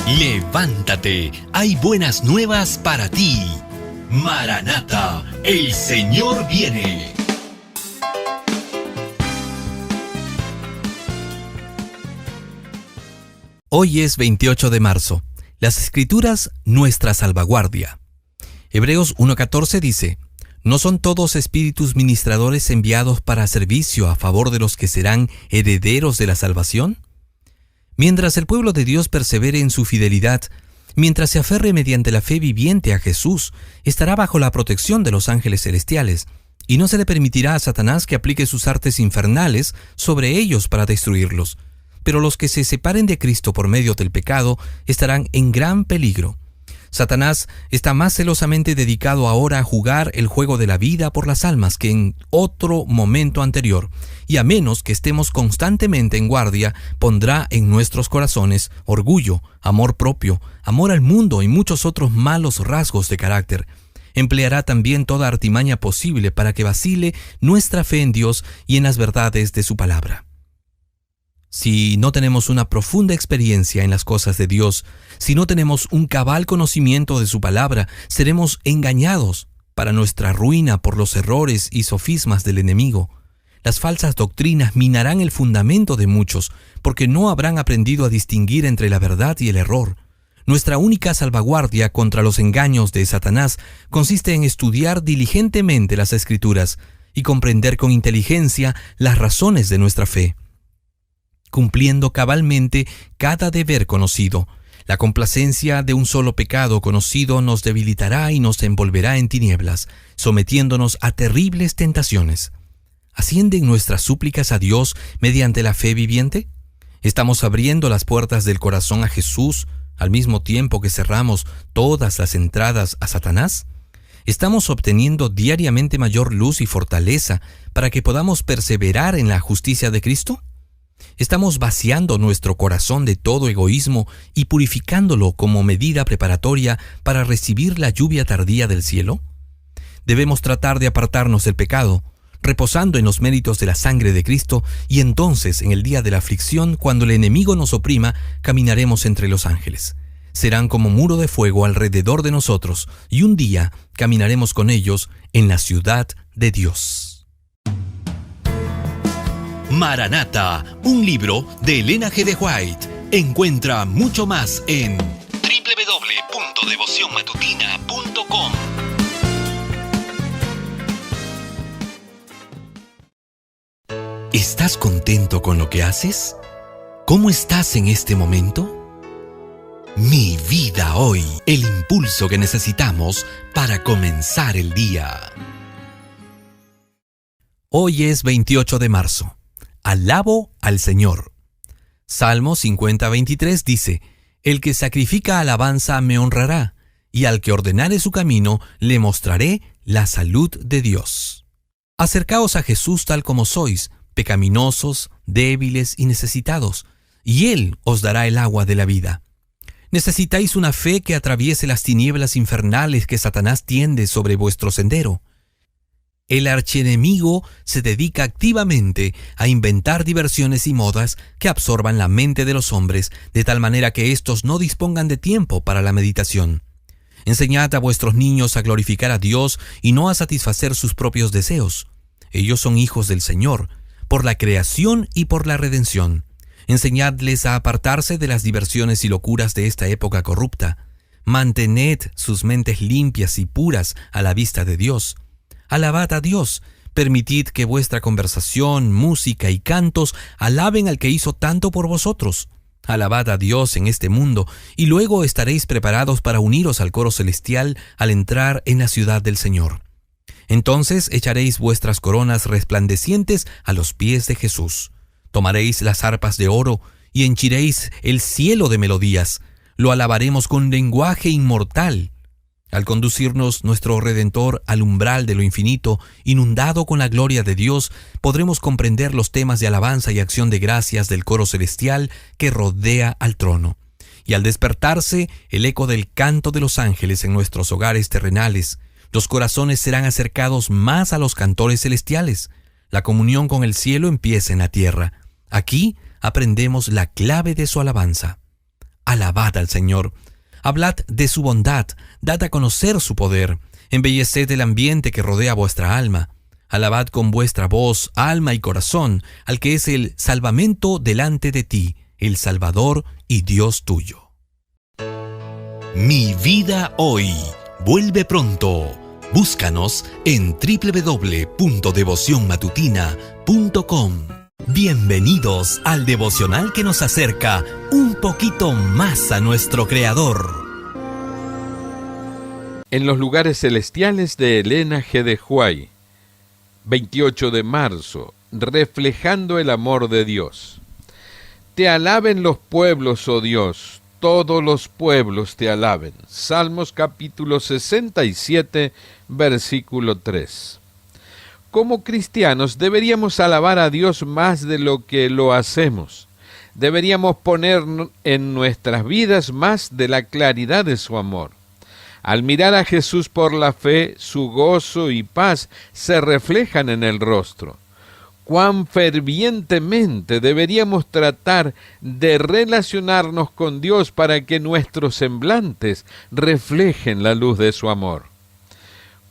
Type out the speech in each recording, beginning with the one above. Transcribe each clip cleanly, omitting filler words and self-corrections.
Levántate, hay buenas nuevas para ti. Maranata, el Señor viene. Hoy es 28 de marzo. Las Escrituras, nuestra salvaguardia. Hebreos 1:14 dice: ¿No son todos espíritus ministradores enviados para servicio a favor de los que serán herederos de la salvación? Mientras el pueblo de Dios persevere en su fidelidad, mientras se aferre mediante la fe viviente a Jesús, estará bajo la protección de los ángeles celestiales, y no se le permitirá a Satanás que aplique sus artes infernales sobre ellos para destruirlos. Pero los que se separen de Cristo por medio del pecado estarán en gran peligro. Satanás está más celosamente dedicado ahora a jugar el juego de la vida por las almas que en otro momento anterior, y a menos que estemos constantemente en guardia, pondrá en nuestros corazones orgullo, amor propio, amor al mundo y muchos otros malos rasgos de carácter. Empleará también toda artimaña posible para que vacile nuestra fe en Dios y en las verdades de su palabra. Si no tenemos una profunda experiencia en las cosas de Dios, si no tenemos un cabal conocimiento de su palabra, seremos engañados para nuestra ruina por los errores y sofismas del enemigo. Las falsas doctrinas minarán el fundamento de muchos, porque no habrán aprendido a distinguir entre la verdad y el error. Nuestra única salvaguardia contra los engaños de Satanás consiste en estudiar diligentemente las Escrituras y comprender con inteligencia las razones de nuestra fe, cumpliendo cabalmente cada deber conocido. La complacencia de un solo pecado conocido nos debilitará y nos envolverá en tinieblas, sometiéndonos a terribles tentaciones. ¿Ascienden nuestras súplicas a Dios mediante la fe viviente? ¿Estamos abriendo las puertas del corazón a Jesús al mismo tiempo que cerramos todas las entradas a Satanás? ¿Estamos obteniendo diariamente mayor luz y fortaleza para que podamos perseverar en la justicia de Cristo? ¿Estamos vaciando nuestro corazón de todo egoísmo y purificándolo como medida preparatoria para recibir la lluvia tardía del cielo? Debemos tratar de apartarnos del pecado, reposando en los méritos de la sangre de Cristo, y entonces, en el día de la aflicción, cuando el enemigo nos oprima, caminaremos entre los ángeles. Serán como muro de fuego alrededor de nosotros, y un día caminaremos con ellos en la ciudad de Dios. Maranata, un libro de Elena G. de White. Encuentra mucho más en www.devocionmatutina.com. ¿Estás contento con lo que haces? ¿Cómo estás en este momento? Mi vida hoy, el impulso que necesitamos para comenzar el día. Hoy es 28 de marzo. Alabo al Señor. Salmo 50:23 dice: El que sacrifica alabanza me honrará, y al que ordenare su camino le mostraré la salud de Dios. Acercaos a Jesús tal como sois, pecaminosos, débiles y necesitados, y Él os dará el agua de la vida. Necesitáis una fe que atraviese las tinieblas infernales que Satanás tiende sobre vuestro sendero. El archienemigo se dedica activamente a inventar diversiones y modas que absorban la mente de los hombres, de tal manera que éstos no dispongan de tiempo para la meditación. Enseñad a vuestros niños a glorificar a Dios y no a satisfacer sus propios deseos. Ellos son hijos del Señor, por la creación y por la redención. Enseñadles a apartarse de las diversiones y locuras de esta época corrupta. Mantened sus mentes limpias y puras a la vista de Dios. Alabad a Dios, permitid que vuestra conversación, música y cantos alaben al que hizo tanto por vosotros. Alabad a Dios en este mundo, y luego estaréis preparados para uniros al coro celestial al entrar en la ciudad del Señor. Entonces echaréis vuestras coronas resplandecientes a los pies de Jesús. Tomaréis las arpas de oro y henchiréis el cielo de melodías. Lo alabaremos con lenguaje inmortal. Al conducirnos nuestro Redentor al umbral de lo infinito, inundado con la gloria de Dios, podremos comprender los temas de alabanza y acción de gracias del coro celestial que rodea al trono. Y al despertarse el eco del canto de los ángeles en nuestros hogares terrenales, los corazones serán acercados más a los cantores celestiales. La comunión con el cielo empieza en la tierra. Aquí aprendemos la clave de su alabanza. Alabad al Señor. Hablad de su bondad, dad a conocer su poder. Embelleced el ambiente que rodea vuestra alma. Alabad con vuestra voz, alma y corazón al que es el salvamento delante de ti, el Salvador y Dios tuyo. Mi vida hoy. Vuelve pronto. Búscanos en www.devocionmatutina.com. Bienvenidos al devocional que nos acerca un poquito más a nuestro Creador. En los lugares celestiales de Elena G. de White, 28 de marzo, reflejando el amor de Dios. Te alaben los pueblos, oh Dios, todos los pueblos te alaben. Salmos capítulo 67, versículo 3. Como cristianos deberíamos alabar a Dios más de lo que lo hacemos. Deberíamos poner en nuestras vidas más de la claridad de su amor. Al mirar a Jesús por la fe, su gozo y paz se reflejan en el rostro. Cuán fervientemente deberíamos tratar de relacionarnos con Dios para que nuestros semblantes reflejen la luz de su amor.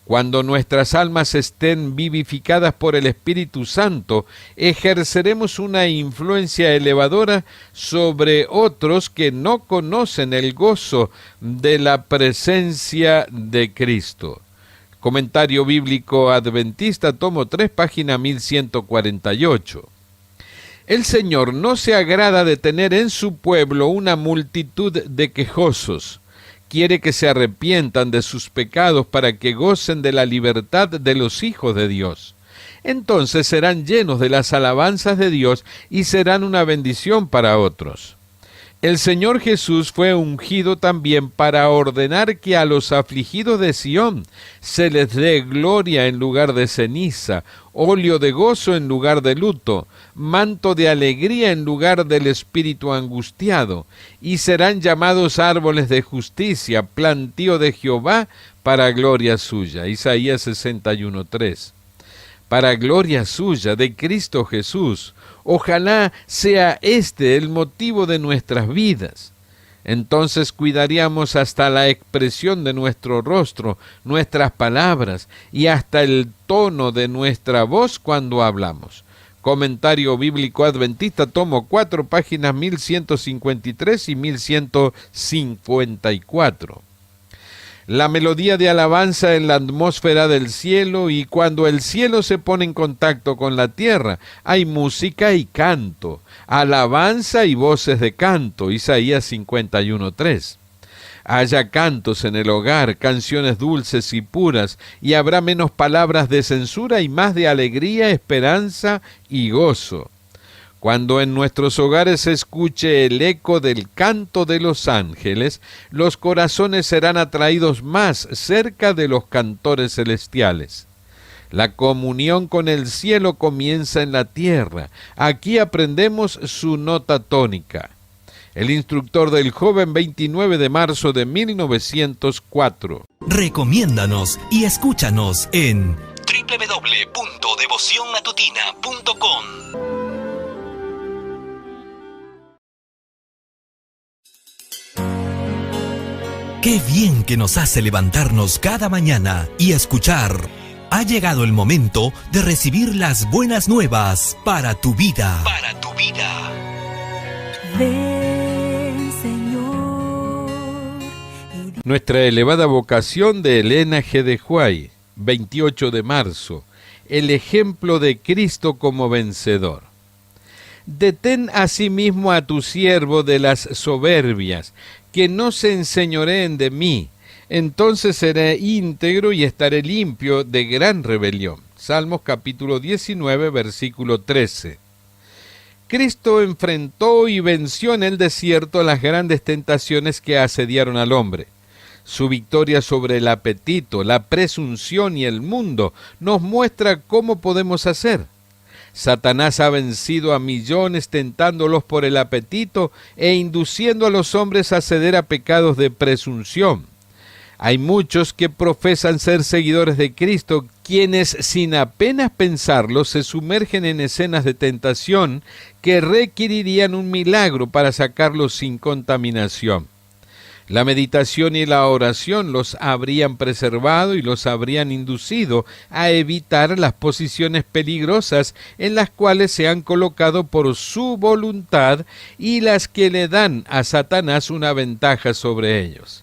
Cuando nuestras almas estén vivificadas por el Espíritu Santo, ejerceremos una influencia elevadora sobre otros que no conocen el gozo de la presencia de Cristo. Comentario Bíblico Adventista, tomo 3, página 1148. El Señor no se agrada de tener en su pueblo una multitud de quejosos. Quiere que se arrepientan de sus pecados para que gocen de la libertad de los hijos de Dios. Entonces serán llenos de las alabanzas de Dios y serán una bendición para otros. El Señor Jesús fue ungido también para ordenar que a los afligidos de Sión se les dé gloria en lugar de ceniza, óleo de gozo en lugar de luto, manto de alegría en lugar del espíritu angustiado, y serán llamados árboles de justicia, plantío de Jehová, para gloria suya. Isaías 61:3. Para gloria suya, de Cristo Jesús. Ojalá sea este el motivo de nuestras vidas. Entonces cuidaríamos hasta la expresión de nuestro rostro, nuestras palabras y hasta el tono de nuestra voz cuando hablamos. Comentario Bíblico Adventista, tomo 4, páginas 1153 y 1154. La melodía de alabanza en la atmósfera del cielo, y cuando el cielo se pone en contacto con la tierra, hay música y canto, alabanza y voces de canto. Isaías 51:3. Haya cantos en el hogar, canciones dulces y puras, y habrá menos palabras de censura y más de alegría, esperanza y gozo. Cuando en nuestros hogares se escuche el eco del canto de los ángeles, los corazones serán atraídos más cerca de los cantores celestiales. La comunión con el cielo comienza en la tierra. Aquí aprendemos su nota tónica. El instructor del joven, 29 de marzo de 1904. Recomiéndanos y escúchanos en www.devocionmatutina.com. Qué bien que nos hace levantarnos cada mañana y escuchar. Ha llegado el momento de recibir las buenas nuevas para tu vida. Para tu vida. Ven, Señor. Nuestra elevada vocación de Elena G. de White, 28 de marzo. El ejemplo de Cristo como vencedor. Detén asimismo a tu siervo de las soberbias, que no se enseñoreen de mí, entonces seré íntegro y estaré limpio de gran rebelión. Salmos capítulo 19, versículo 13. Cristo enfrentó y venció en el desierto las grandes tentaciones que asediaron al hombre. Su victoria sobre el apetito, la presunción y el mundo nos muestra cómo podemos hacer. Satanás ha vencido a millones tentándolos por el apetito e induciendo a los hombres a ceder a pecados de presunción. Hay muchos que profesan ser seguidores de Cristo, quienes sin apenas pensarlo se sumergen en escenas de tentación que requerirían un milagro para sacarlos sin contaminación. La meditación y la oración los habrían preservado y los habrían inducido a evitar las posiciones peligrosas en las cuales se han colocado por su voluntad y las que le dan a Satanás una ventaja sobre ellos.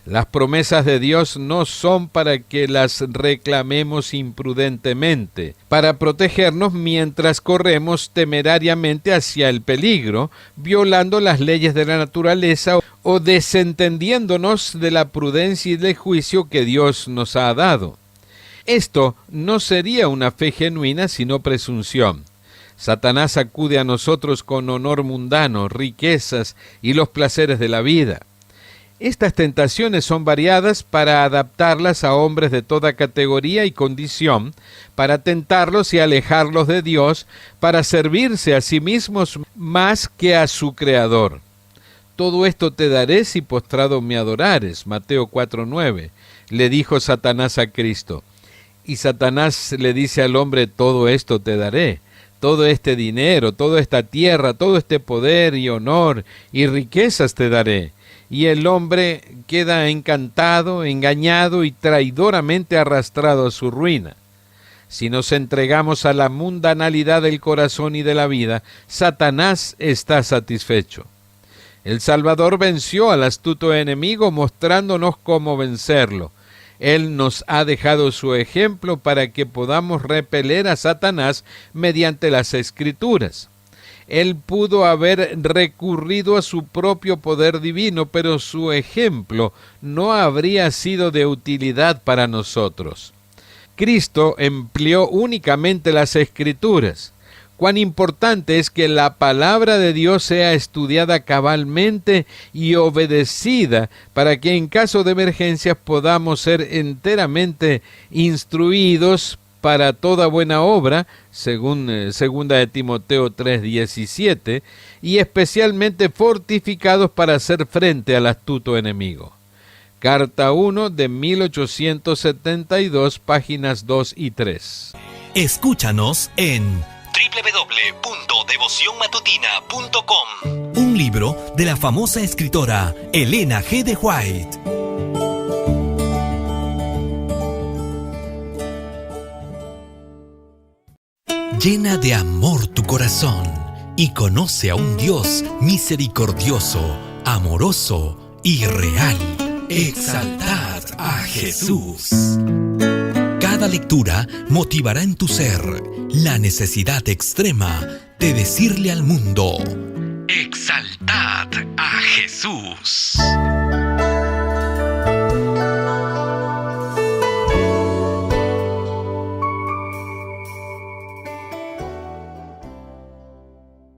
Las promesas de Dios no son para que las reclamemos imprudentemente, para protegernos mientras corremos temerariamente hacia el peligro, violando las leyes de la naturaleza o desentendiéndonos de la prudencia y del juicio que Dios nos ha dado. Esto no sería una fe genuina, sino presunción. Satanás acude a nosotros con honor mundano, riquezas y los placeres de la vida. Estas tentaciones son variadas para adaptarlas a hombres de toda categoría y condición, para tentarlos y alejarlos de Dios, para servirse a sí mismos más que a su Creador. Todo esto te daré si postrado me adorares. Mateo 4:9. Le dijo Satanás a Cristo. Y Satanás le dice al hombre, todo esto te daré. Todo este dinero, toda esta tierra, todo este poder y honor y riquezas te daré. Y el hombre queda encantado, engañado y traidoramente arrastrado a su ruina. Si nos entregamos a la mundanalidad del corazón y de la vida, Satanás está satisfecho. El Salvador venció al astuto enemigo mostrándonos cómo vencerlo. Él nos ha dejado su ejemplo para que podamos repeler a Satanás mediante las Escrituras. Él pudo haber recurrido a su propio poder divino, pero su ejemplo no habría sido de utilidad para nosotros. Cristo empleó únicamente las Escrituras. Cuán importante es que la palabra de Dios sea estudiada cabalmente y obedecida para que en caso de emergencias podamos ser enteramente instruidos para toda buena obra, según 2 de Timoteo 3:17, y especialmente fortificados para hacer frente al astuto enemigo. Carta 1 de 1872, páginas 2 y 3. Escúchanos en www.devocionmatutina.com. Un libro de la famosa escritora Elena G. de White. Llena de amor tu corazón y conoce a un Dios misericordioso, amoroso y real. Exaltad a Jesús. Cada lectura motivará en tu ser la necesidad extrema de decirle al mundo: exaltad a Jesús.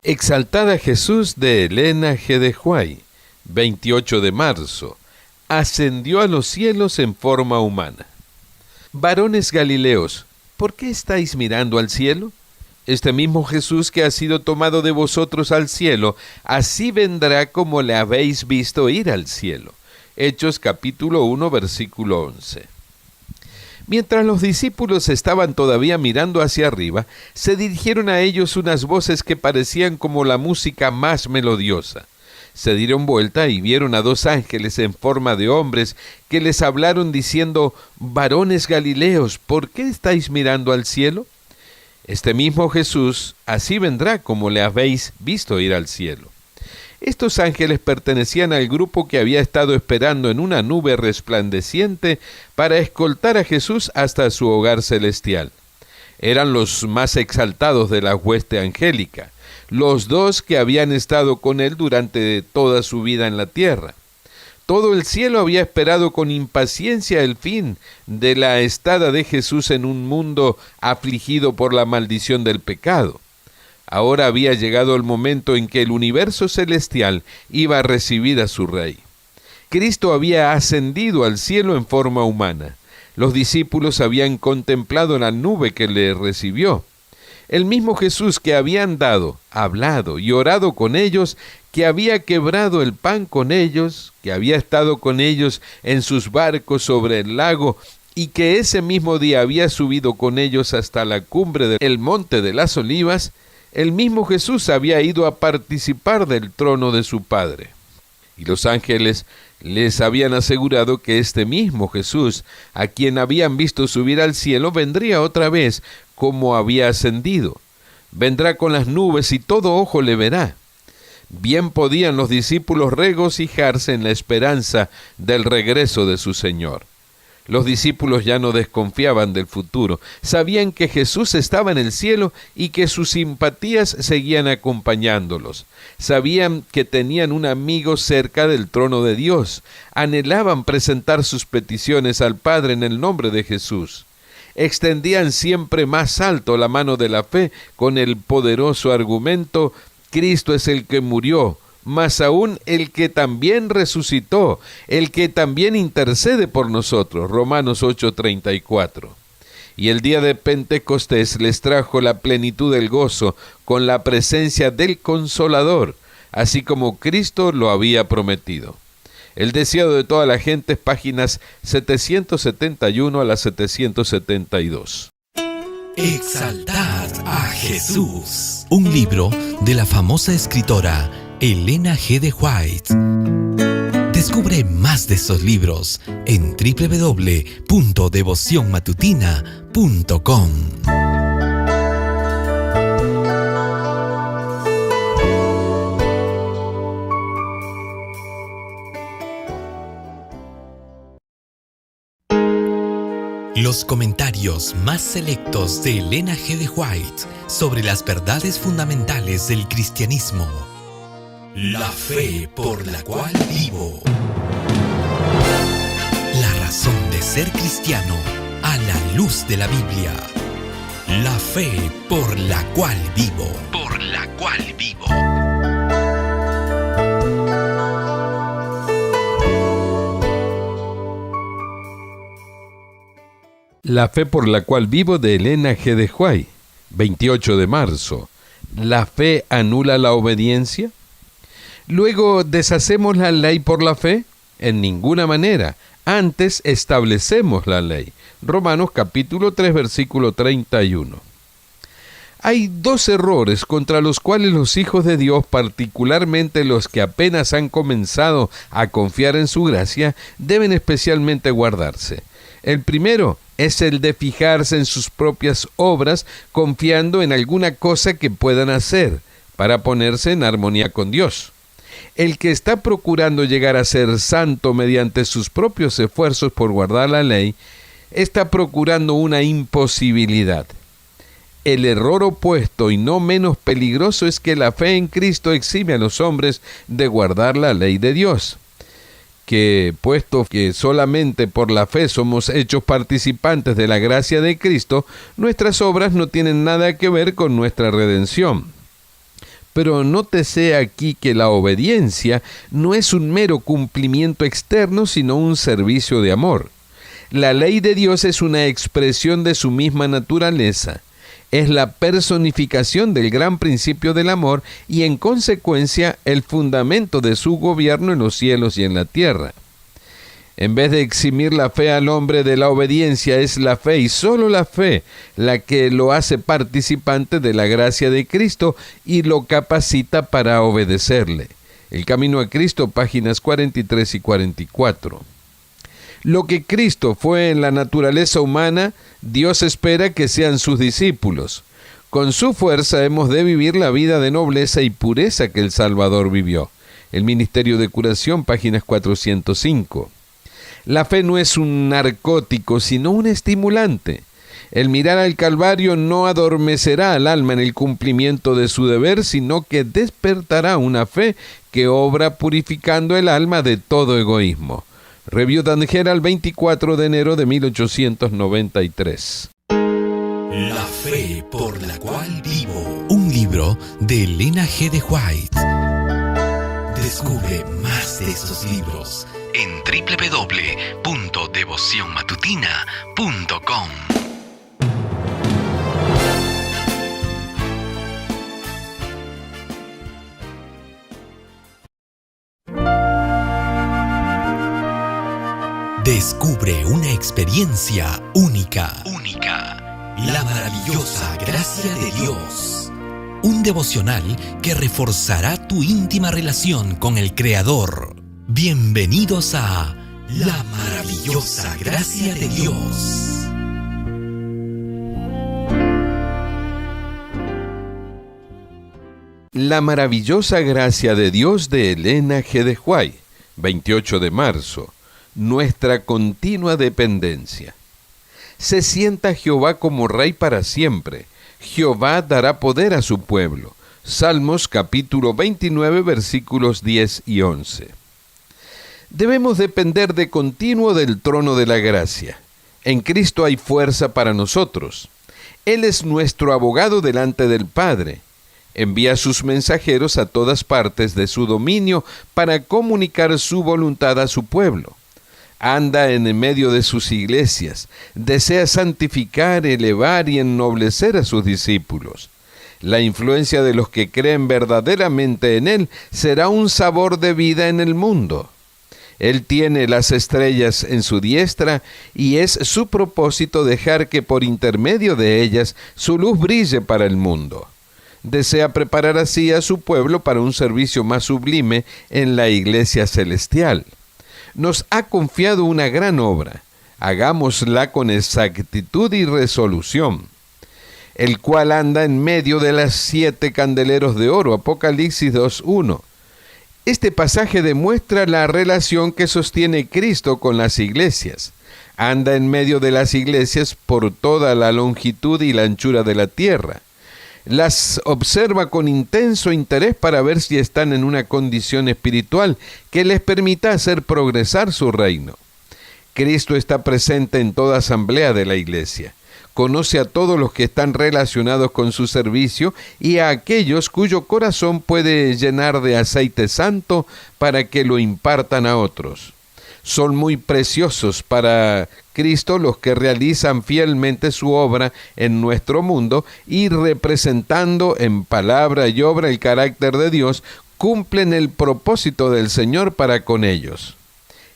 Exaltad a Jesús de Elena G. de White, 28 de marzo. Ascendió a los cielos en forma humana. Varones Galileos, ¿por qué estáis mirando al cielo? Este mismo Jesús que ha sido tomado de vosotros al cielo, así vendrá como le habéis visto ir al cielo. Hechos capítulo 1, versículo 11. Mientras los discípulos estaban todavía mirando hacia arriba, se dirigieron a ellos unas voces que parecían como la música más melodiosa. Se dieron vuelta y vieron a dos ángeles en forma de hombres que les hablaron diciendo: varones Galileos, ¿por qué estáis mirando al cielo? Este mismo Jesús así vendrá como le habéis visto ir al cielo. Estos ángeles pertenecían al grupo que había estado esperando en una nube resplandeciente para escoltar a Jesús hasta su hogar celestial. Eran los más exaltados de la hueste angélica, los dos que habían estado con él durante toda su vida en la tierra. Todo el cielo había esperado con impaciencia el fin de la estada de Jesús en un mundo afligido por la maldición del pecado. Ahora había llegado el momento en que el universo celestial iba a recibir a su Rey. Cristo había ascendido al cielo en forma humana. Los discípulos habían contemplado la nube que le recibió. El mismo Jesús que había andado, hablado y orado con ellos, que había quebrado el pan con ellos, que había estado con ellos en sus barcos sobre el lago, y que ese mismo día había subido con ellos hasta la cumbre del Monte de las Olivas, el mismo Jesús había ido a participar del trono de su Padre. Y los ángeles les habían asegurado que este mismo Jesús, a quien habían visto subir al cielo, vendría otra vez como había ascendido. Vendrá con las nubes y todo ojo le verá. Bien podían los discípulos regocijarse en la esperanza del regreso de su Señor. Los discípulos ya no desconfiaban del futuro. Sabían que Jesús estaba en el cielo y que sus simpatías seguían acompañándolos. Sabían que tenían un amigo cerca del trono de Dios. Anhelaban presentar sus peticiones al Padre en el nombre de Jesús. Extendían siempre más alto la mano de la fe con el poderoso argumento: Cristo es el que murió, más aún el que también resucitó, el que también intercede por nosotros. Romanos 8:34. Y el día de Pentecostés les trajo la plenitud del gozo con la presencia del Consolador, así como Cristo lo había prometido. El deseado de toda la gente, páginas 771 a las 772. Exaltar a Jesús. Un libro de la famosa escritora Elena G. de White. Descubre más de esos libros en www.devocionmatutina.com. Los comentarios más selectos de Elena G. de White sobre las verdades fundamentales del cristianismo. La fe por la cual vivo. La razón de ser cristiano a la luz de la Biblia. La fe por la cual vivo. Por la cual vivo. La fe por la cual vivo, de Elena G. de White, 28 de marzo. ¿La fe anula la obediencia? Luego, ¿deshacemos la ley por la fe? En ninguna manera. Antes establecemos la ley. Romanos capítulo 3, versículo 31. Hay dos errores contra los cuales los hijos de Dios, particularmente los que apenas han comenzado a confiar en su gracia, deben especialmente guardarse. El primero es el de fijarse en sus propias obras, confiando en alguna cosa que puedan hacer para ponerse en armonía con Dios. El que está procurando llegar a ser santo mediante sus propios esfuerzos por guardar la ley, está procurando una imposibilidad. El error opuesto y no menos peligroso es que la fe en Cristo exime a los hombres de guardar la ley de Dios. Que, puesto que solamente por la fe somos hechos participantes de la gracia de Cristo, nuestras obras no tienen nada que ver con nuestra redención. Pero nótese aquí que la obediencia no es un mero cumplimiento externo, sino un servicio de amor. La ley de Dios es una expresión de su misma naturaleza. Es la personificación del gran principio del amor y, en consecuencia, el fundamento de su gobierno en los cielos y en la tierra. En vez de eximir la fe al hombre de la obediencia, es la fe y solo la fe la que lo hace participante de la gracia de Cristo y lo capacita para obedecerle. El camino a Cristo, páginas 43 y 44. Lo que Cristo fue en la naturaleza humana, Dios espera que sean sus discípulos. Con su fuerza hemos de vivir la vida de nobleza y pureza que el Salvador vivió. El Ministerio de Curación, páginas 405. La fe no es un narcótico, sino un estimulante. El mirar al Calvario no adormecerá al alma en el cumplimiento de su deber, sino que despertará una fe que obra purificando el alma de todo egoísmo. Review and Herald, 24 de enero de 1893. La fe por la cual vivo. Un libro de Elena G. de White. Descubre más de estos libros en www.devocionmatutina.com. Descubre una experiencia única. La maravillosa gracia de Dios. Un devocional que reforzará tu íntima relación con el Creador. Bienvenidos a La maravillosa gracia de Dios. La maravillosa gracia de Dios de Elena G. de White, 28 de marzo. Nuestra continua dependencia. Se sienta Jehová como Rey para siempre. Jehová dará poder a su pueblo. Salmos capítulo 29, versículos 10 y 11. Debemos depender de continuo del trono de la gracia. En Cristo hay fuerza para nosotros. Él es nuestro abogado delante del Padre. Envía sus mensajeros a todas partes de su dominio para comunicar su voluntad a su pueblo. Anda en medio de sus iglesias, desea santificar, elevar y ennoblecer a sus discípulos. La influencia de los que creen verdaderamente en Él será un sabor de vida en el mundo. Él tiene las estrellas en su diestra y es su propósito dejar que por intermedio de ellas su luz brille para el mundo. Desea preparar así a su pueblo para un servicio más sublime en la iglesia celestial. Nos ha confiado una gran obra. Hagámosla con exactitud y resolución. El cual anda en medio de las 7 candeleros de oro, Apocalipsis 2:1. Este pasaje demuestra la relación que sostiene Cristo con las iglesias. Anda en medio de las iglesias por toda la longitud y la anchura de la tierra. Las observa con intenso interés para ver si están en una condición espiritual que les permita hacer progresar su reino. Cristo está presente en toda asamblea de la iglesia. Conoce a todos los que están relacionados con su servicio y a aquellos cuyo corazón puede llenar de aceite santo para que lo impartan a otros. Son muy preciosos para Cristo los que realizan fielmente su obra en nuestro mundo y representando en palabra y obra el carácter de Dios, cumplen el propósito del Señor para con ellos.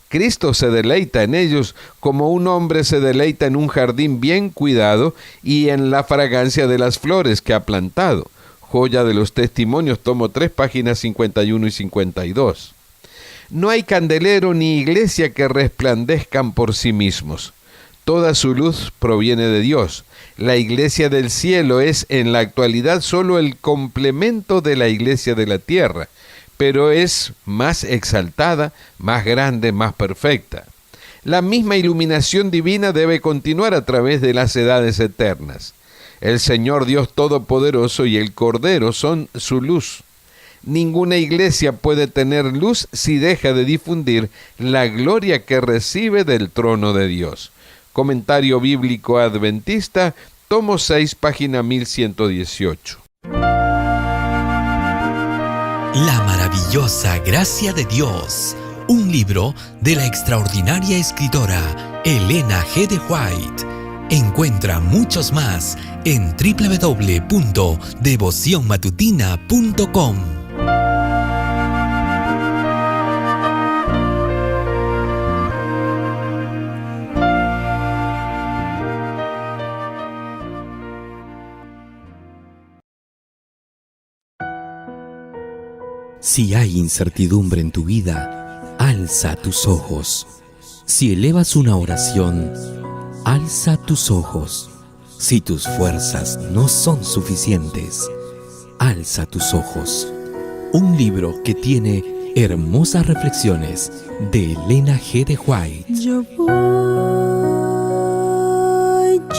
Cristo se deleita en ellos como un hombre se deleita en un jardín bien cuidado y en la fragancia de las flores que ha plantado. Joya de los Testimonios, tomo 3, páginas 51 y 52. No hay candelero ni iglesia que resplandezcan por sí mismos. Toda su luz proviene de Dios. La iglesia del cielo es en la actualidad solo el complemento de la iglesia de la tierra, pero es más exaltada, más grande, más perfecta. La misma iluminación divina debe continuar a través de las edades eternas. El Señor Dios Todopoderoso y el Cordero son su luz. Ninguna iglesia puede tener luz si deja de difundir la gloria que recibe del trono de Dios. Comentario Bíblico Adventista, tomo 6, página 1118. La maravillosa gracia de Dios. Un libro de la extraordinaria escritora Elena G. de White. Encuentra muchos más en www.devocionmatutina.com. Si hay incertidumbre en tu vida, alza tus ojos. Si elevas una oración, alza tus ojos. Si tus fuerzas no son suficientes, alza tus ojos. Un libro que tiene hermosas reflexiones de Elena G. de White.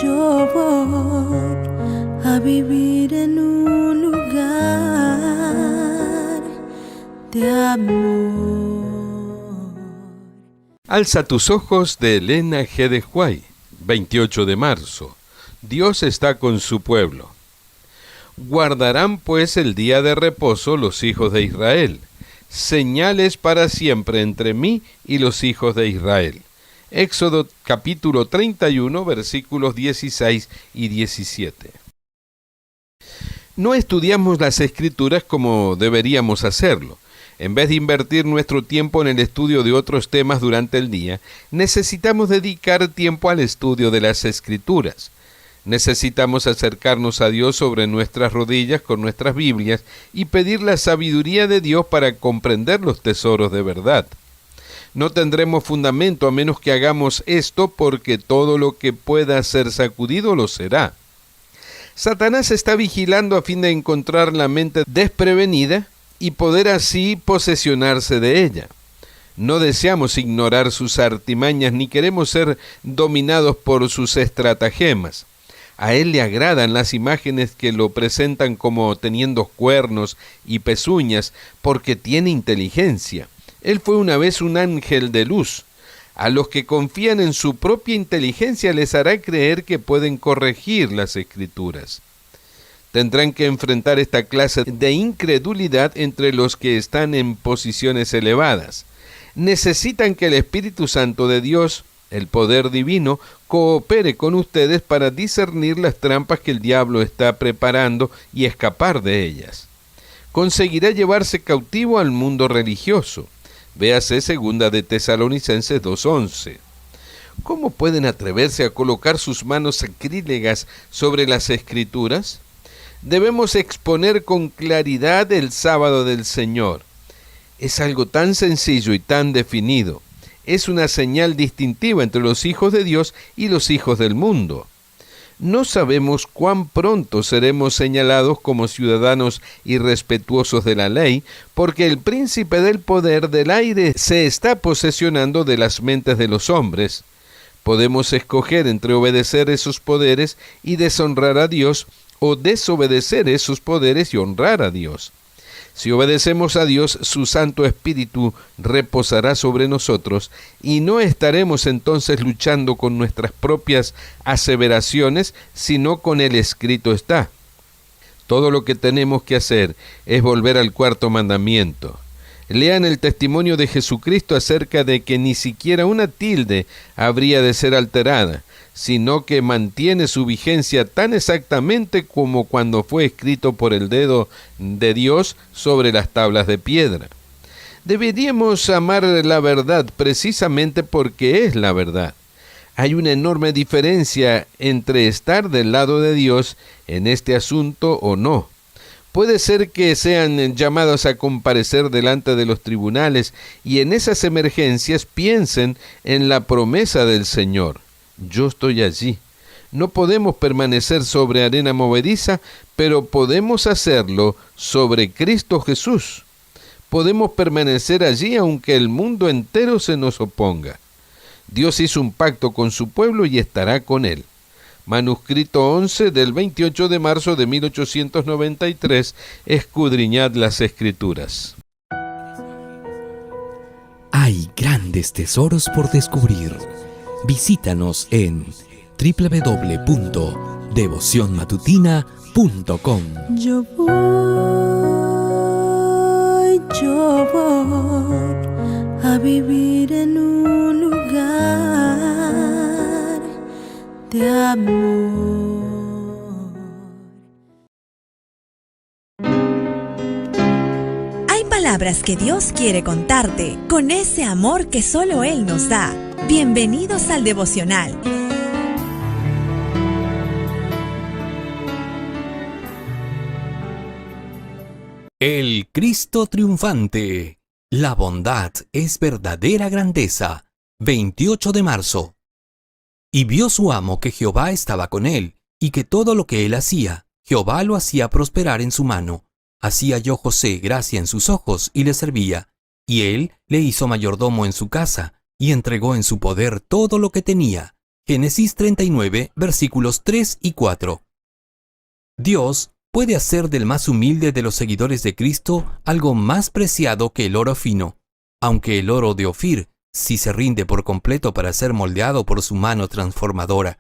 Yo voy a vivir en un lugar de amor. Alza tus ojos de Elena G. de White, 28 de marzo. Dios está con su pueblo. Guardarán pues el día de reposo los hijos de Israel, señales para siempre entre mí y los hijos de Israel. Éxodo capítulo 31, versículos 16 y 17. No estudiamos las Escrituras como deberíamos hacerlo. En vez de invertir nuestro tiempo en el estudio de otros temas durante el día, necesitamos dedicar tiempo al estudio de las Escrituras. Necesitamos acercarnos a Dios sobre nuestras rodillas con nuestras Biblias y pedir la sabiduría de Dios para comprender los tesoros de verdad. No tendremos fundamento a menos que hagamos esto, porque todo lo que pueda ser sacudido lo será. Satanás está vigilando a fin de encontrar la mente desprevenida y poder así posesionarse de ella. No deseamos ignorar sus artimañas ni queremos ser dominados por sus estratagemas. A él le agradan las imágenes que lo presentan como teniendo cuernos y pezuñas, porque tiene inteligencia. Él fue una vez un ángel de luz. A los que confían en su propia inteligencia les hará creer que pueden corregir las Escrituras. Tendrán que enfrentar esta clase de incredulidad entre los que están en posiciones elevadas. Necesitan que el Espíritu Santo de Dios, el poder divino, coopere con ustedes para discernir las trampas que el diablo está preparando y escapar de ellas. Conseguirá llevarse cautivo al mundo religioso. Véase 2 de Tesalonicenses 2:11. ¿Cómo pueden atreverse a colocar sus manos sacrílegas sobre las Escrituras? Debemos exponer con claridad el sábado del Señor. Es algo tan sencillo y tan definido. Es una señal distintiva entre los hijos de Dios y los hijos del mundo. No sabemos cuán pronto seremos señalados como ciudadanos irrespetuosos de la ley, porque el príncipe del poder del aire se está posesionando de las mentes de los hombres. Podemos escoger entre obedecer esos poderes y deshonrar a Dios, o desobedecer esos poderes y honrar a Dios. Si obedecemos a Dios, su Santo Espíritu reposará sobre nosotros y no estaremos entonces luchando con nuestras propias aseveraciones, sino con el escrito está. Todo lo que tenemos que hacer es volver al 4º mandamiento. Lean el testimonio de Jesucristo acerca de que ni siquiera una tilde habría de ser alterada, sino que mantiene su vigencia tan exactamente como cuando fue escrito por el dedo de Dios sobre las tablas de piedra. Deberíamos amar la verdad precisamente porque es la verdad. Hay una enorme diferencia entre estar del lado de Dios en este asunto o no. Puede ser que sean llamados a comparecer delante de los tribunales y en esas emergencias piensen en la promesa del Señor. Yo estoy allí. No podemos permanecer sobre arena movediza, pero podemos hacerlo sobre Cristo Jesús. Podemos permanecer allí aunque el mundo entero se nos oponga. Dios hizo un pacto con su pueblo y estará con él. Manuscrito 11 del 28 de marzo de 1893, escudriñad las Escrituras. Hay grandes tesoros por descubrir. Visítanos en www.devocionmatutina.com. Yo voy a vivir en un lugar de amor. Hay palabras que Dios quiere contarte con ese amor que solo Él nos da. Bienvenidos al devocional. El Cristo triunfante. La bondad es verdadera grandeza. 28 de marzo. Y vio su amo que Jehová estaba con él, y que todo lo que él hacía, Jehová lo hacía prosperar en su mano. Así halló José gracia en sus ojos, y le servía. Y él le hizo mayordomo en su casa, y entregó en su poder todo lo que tenía. Génesis 39, versículos 3 y 4. Dios puede hacer del más humilde de los seguidores de Cristo algo más preciado que el oro fino, aunque el oro de Ofir sí se rinde por completo para ser moldeado por su mano transformadora.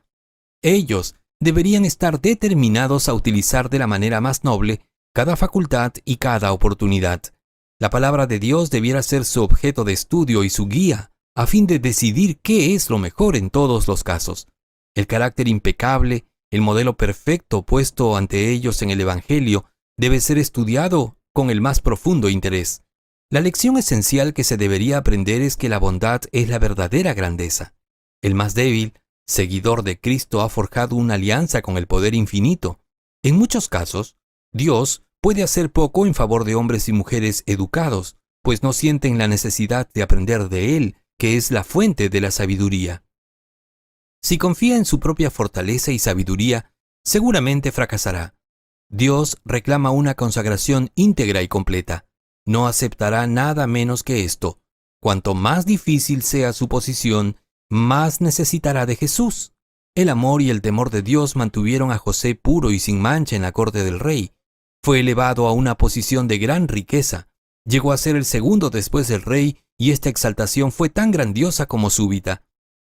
Ellos deberían estar determinados a utilizar de la manera más noble cada facultad y cada oportunidad. La palabra de Dios debiera ser su objeto de estudio y su guía, a fin de decidir qué es lo mejor en todos los casos. El carácter impecable, el modelo perfecto puesto ante ellos en el Evangelio, debe ser estudiado con el más profundo interés. La lección esencial que se debería aprender es que la bondad es la verdadera grandeza. El más débil, seguidor de Cristo, ha forjado una alianza con el poder infinito. En muchos casos, Dios puede hacer poco en favor de hombres y mujeres educados, pues no sienten la necesidad de aprender de Él, que es la fuente de la sabiduría. Si confía en su propia fortaleza y sabiduría, seguramente fracasará. Dios reclama una consagración íntegra y completa. No aceptará nada menos que esto. Cuanto más difícil sea su posición, más necesitará de Jesús. El amor y el temor de Dios mantuvieron a José puro y sin mancha en la corte del rey. Fue elevado a una posición de gran riqueza. Llegó a ser el segundo después del rey, y esta exaltación fue tan grandiosa como súbita.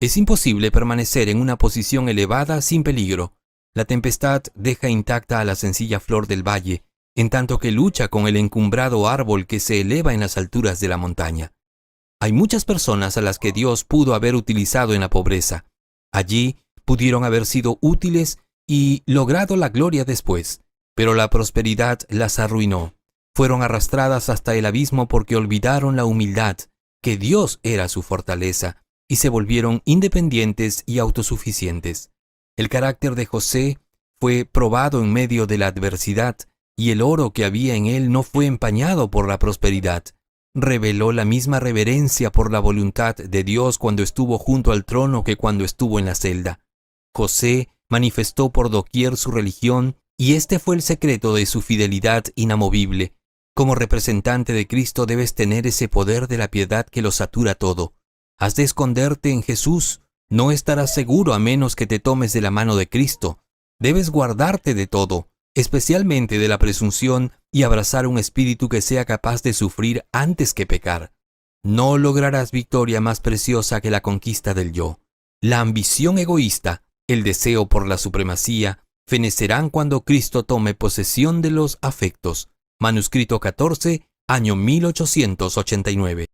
Es imposible permanecer en una posición elevada sin peligro. La tempestad deja intacta a la sencilla flor del valle, en tanto que lucha con el encumbrado árbol que se eleva en las alturas de la montaña. Hay muchas personas a las que Dios pudo haber utilizado en la pobreza. Allí pudieron haber sido útiles y logrado la gloria después, pero la prosperidad las arruinó. Fueron arrastradas hasta el abismo porque olvidaron la humildad, que Dios era su fortaleza, y se volvieron independientes y autosuficientes. El carácter de José fue probado en medio de la adversidad, y el oro que había en él no fue empañado por la prosperidad. Reveló la misma reverencia por la voluntad de Dios cuando estuvo junto al trono que cuando estuvo en la celda. José manifestó por doquier su religión, y este fue el secreto de su fidelidad inamovible. Como representante de Cristo debes tener ese poder de la piedad que lo satura todo. Has de esconderte en Jesús. No estarás seguro a menos que te tomes de la mano de Cristo. Debes guardarte de todo, especialmente de la presunción, y abrazar un espíritu que sea capaz de sufrir antes que pecar. No lograrás victoria más preciosa que la conquista del yo. La ambición egoísta, el deseo por la supremacía, fenecerán cuando Cristo tome posesión de los afectos. Manuscrito 14, año 1889.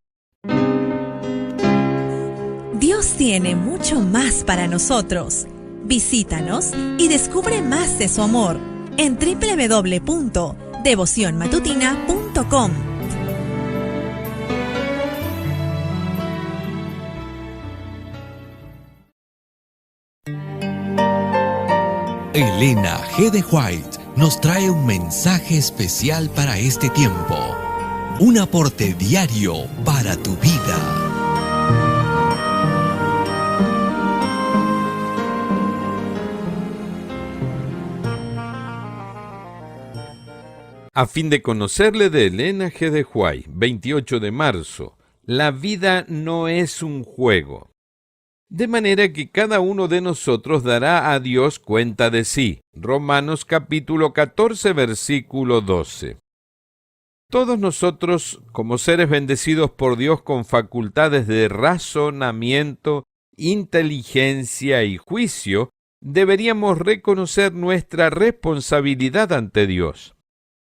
Dios tiene mucho más para nosotros. Visítanos y descubre más de su amor en www.devocionmatutina.com. Elena G. de White nos trae un mensaje especial para este tiempo. Un aporte diario para tu vida. A fin de conocerle, de Elena G. de White, 28 de marzo. La vida no es un juego. De manera que cada uno de nosotros dará a Dios cuenta de sí. Romanos capítulo 14, versículo 12. Todos nosotros, como seres bendecidos por Dios con facultades de razonamiento, inteligencia y juicio, deberíamos reconocer nuestra responsabilidad ante Dios.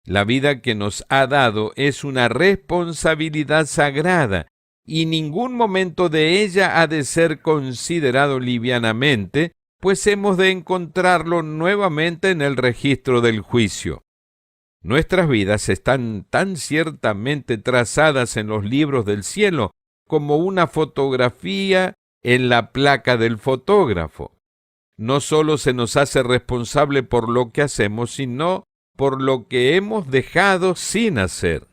La vida que nos ha dado es una responsabilidad sagrada, y ningún momento de ella ha de ser considerado livianamente, pues hemos de encontrarlo nuevamente en el registro del juicio. Nuestras vidas están tan ciertamente trazadas en los libros del cielo como una fotografía en la placa del fotógrafo. No solo se nos hace responsable por lo que hacemos, sino por lo que hemos dejado sin hacer.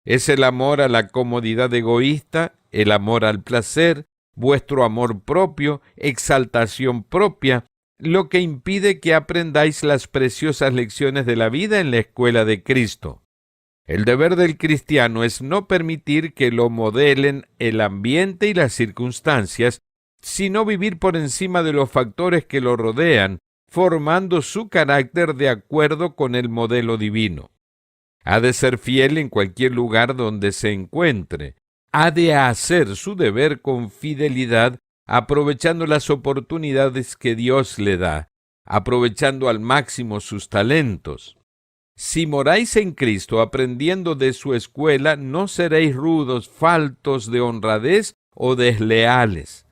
Es el amor a la comodidad egoísta, el amor al placer, vuestro amor propio, exaltación propia, lo que impide que aprendáis las preciosas lecciones de la vida en la escuela de Cristo. El deber del cristiano es no permitir que lo modelen el ambiente y las circunstancias, sino vivir por encima de los factores que lo rodean, formando su carácter de acuerdo con el modelo divino. Ha de ser fiel en cualquier lugar donde se encuentre. Ha de hacer su deber con fidelidad, aprovechando las oportunidades que Dios le da, aprovechando al máximo sus talentos. Si moráis en Cristo aprendiendo de su escuela, no seréis rudos, faltos de honradez o desleales.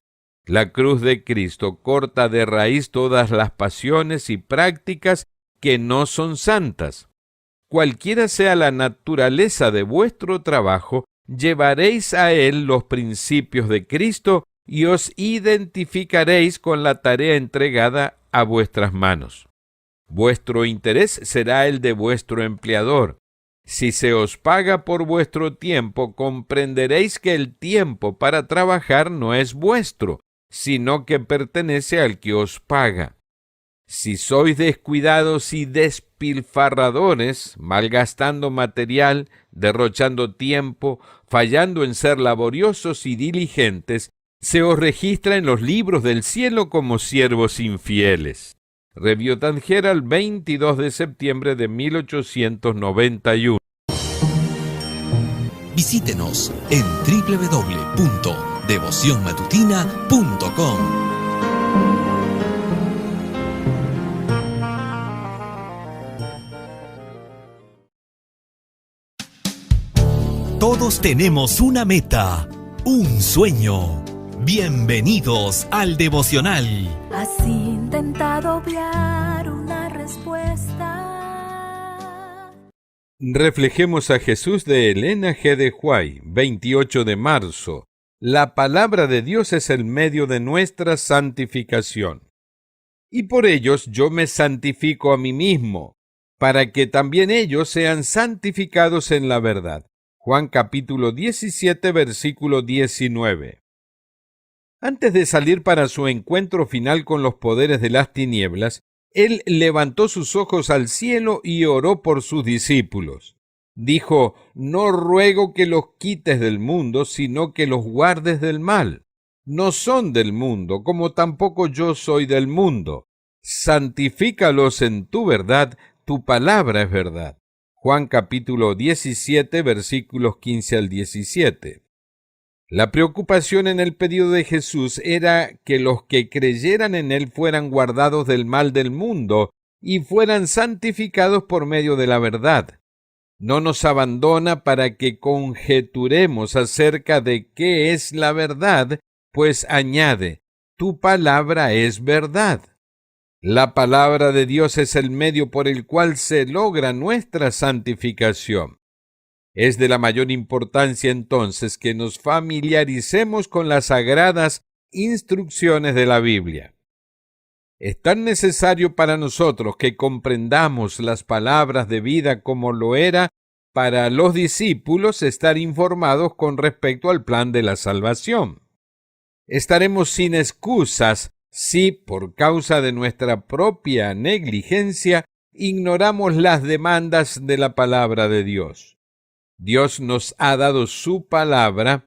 La cruz de Cristo corta de raíz todas las pasiones y prácticas que no son santas. cualquiera sea la naturaleza de vuestro trabajo, llevaréis a él los principios de Cristo y os identificaréis con la tarea entregada a vuestras manos. Vuestro interés será el de vuestro empleador. Si se os paga por vuestro tiempo, comprenderéis que el tiempo para trabajar no es vuestro, sino que pertenece al que os paga. Si sois descuidados y despilfarradores, malgastando material, derrochando tiempo, fallando en ser laboriosos y diligentes, se os registra en los libros del cielo como siervos infieles. Review and Herald, 22 de septiembre de 1891. Visítenos en www.devocionmatutina.com. Todos tenemos una meta, un sueño. Bienvenidos al devocional. Has intentado obviar una respuesta. Reflejemos a Jesús de Elena G. de White, 28 de marzo. La palabra de Dios es el medio de nuestra santificación. Y por ellos yo me santifico a mí mismo, para que también ellos sean santificados en la verdad. Juan capítulo 17, versículo 19. Antes de salir para su encuentro final con los poderes de las tinieblas, él levantó sus ojos al cielo y oró por sus discípulos. Dijo: no ruego que los quites del mundo, sino que los guardes del mal. No son del mundo, como tampoco yo soy del mundo. Santifícalos en tu verdad, tu palabra es verdad. Juan capítulo 17, versículos 15 al 17. La preocupación en el pedido de Jesús era que los que creyeran en él fueran guardados del mal del mundo y fueran santificados por medio de la verdad. No nos abandona para que conjeturemos acerca de qué es la verdad, pues añade: tu palabra es verdad. La palabra de Dios es el medio por el cual se logra nuestra santificación. Es de la mayor importancia entonces que nos familiaricemos con las sagradas instrucciones de la Biblia. Es tan necesario para nosotros que comprendamos las palabras de vida como lo era para los discípulos estar informados con respecto al plan de la salvación. Estaremos sin excusas si, por causa de nuestra propia negligencia, ignoramos las demandas de la palabra de Dios. Dios nos ha dado su palabra,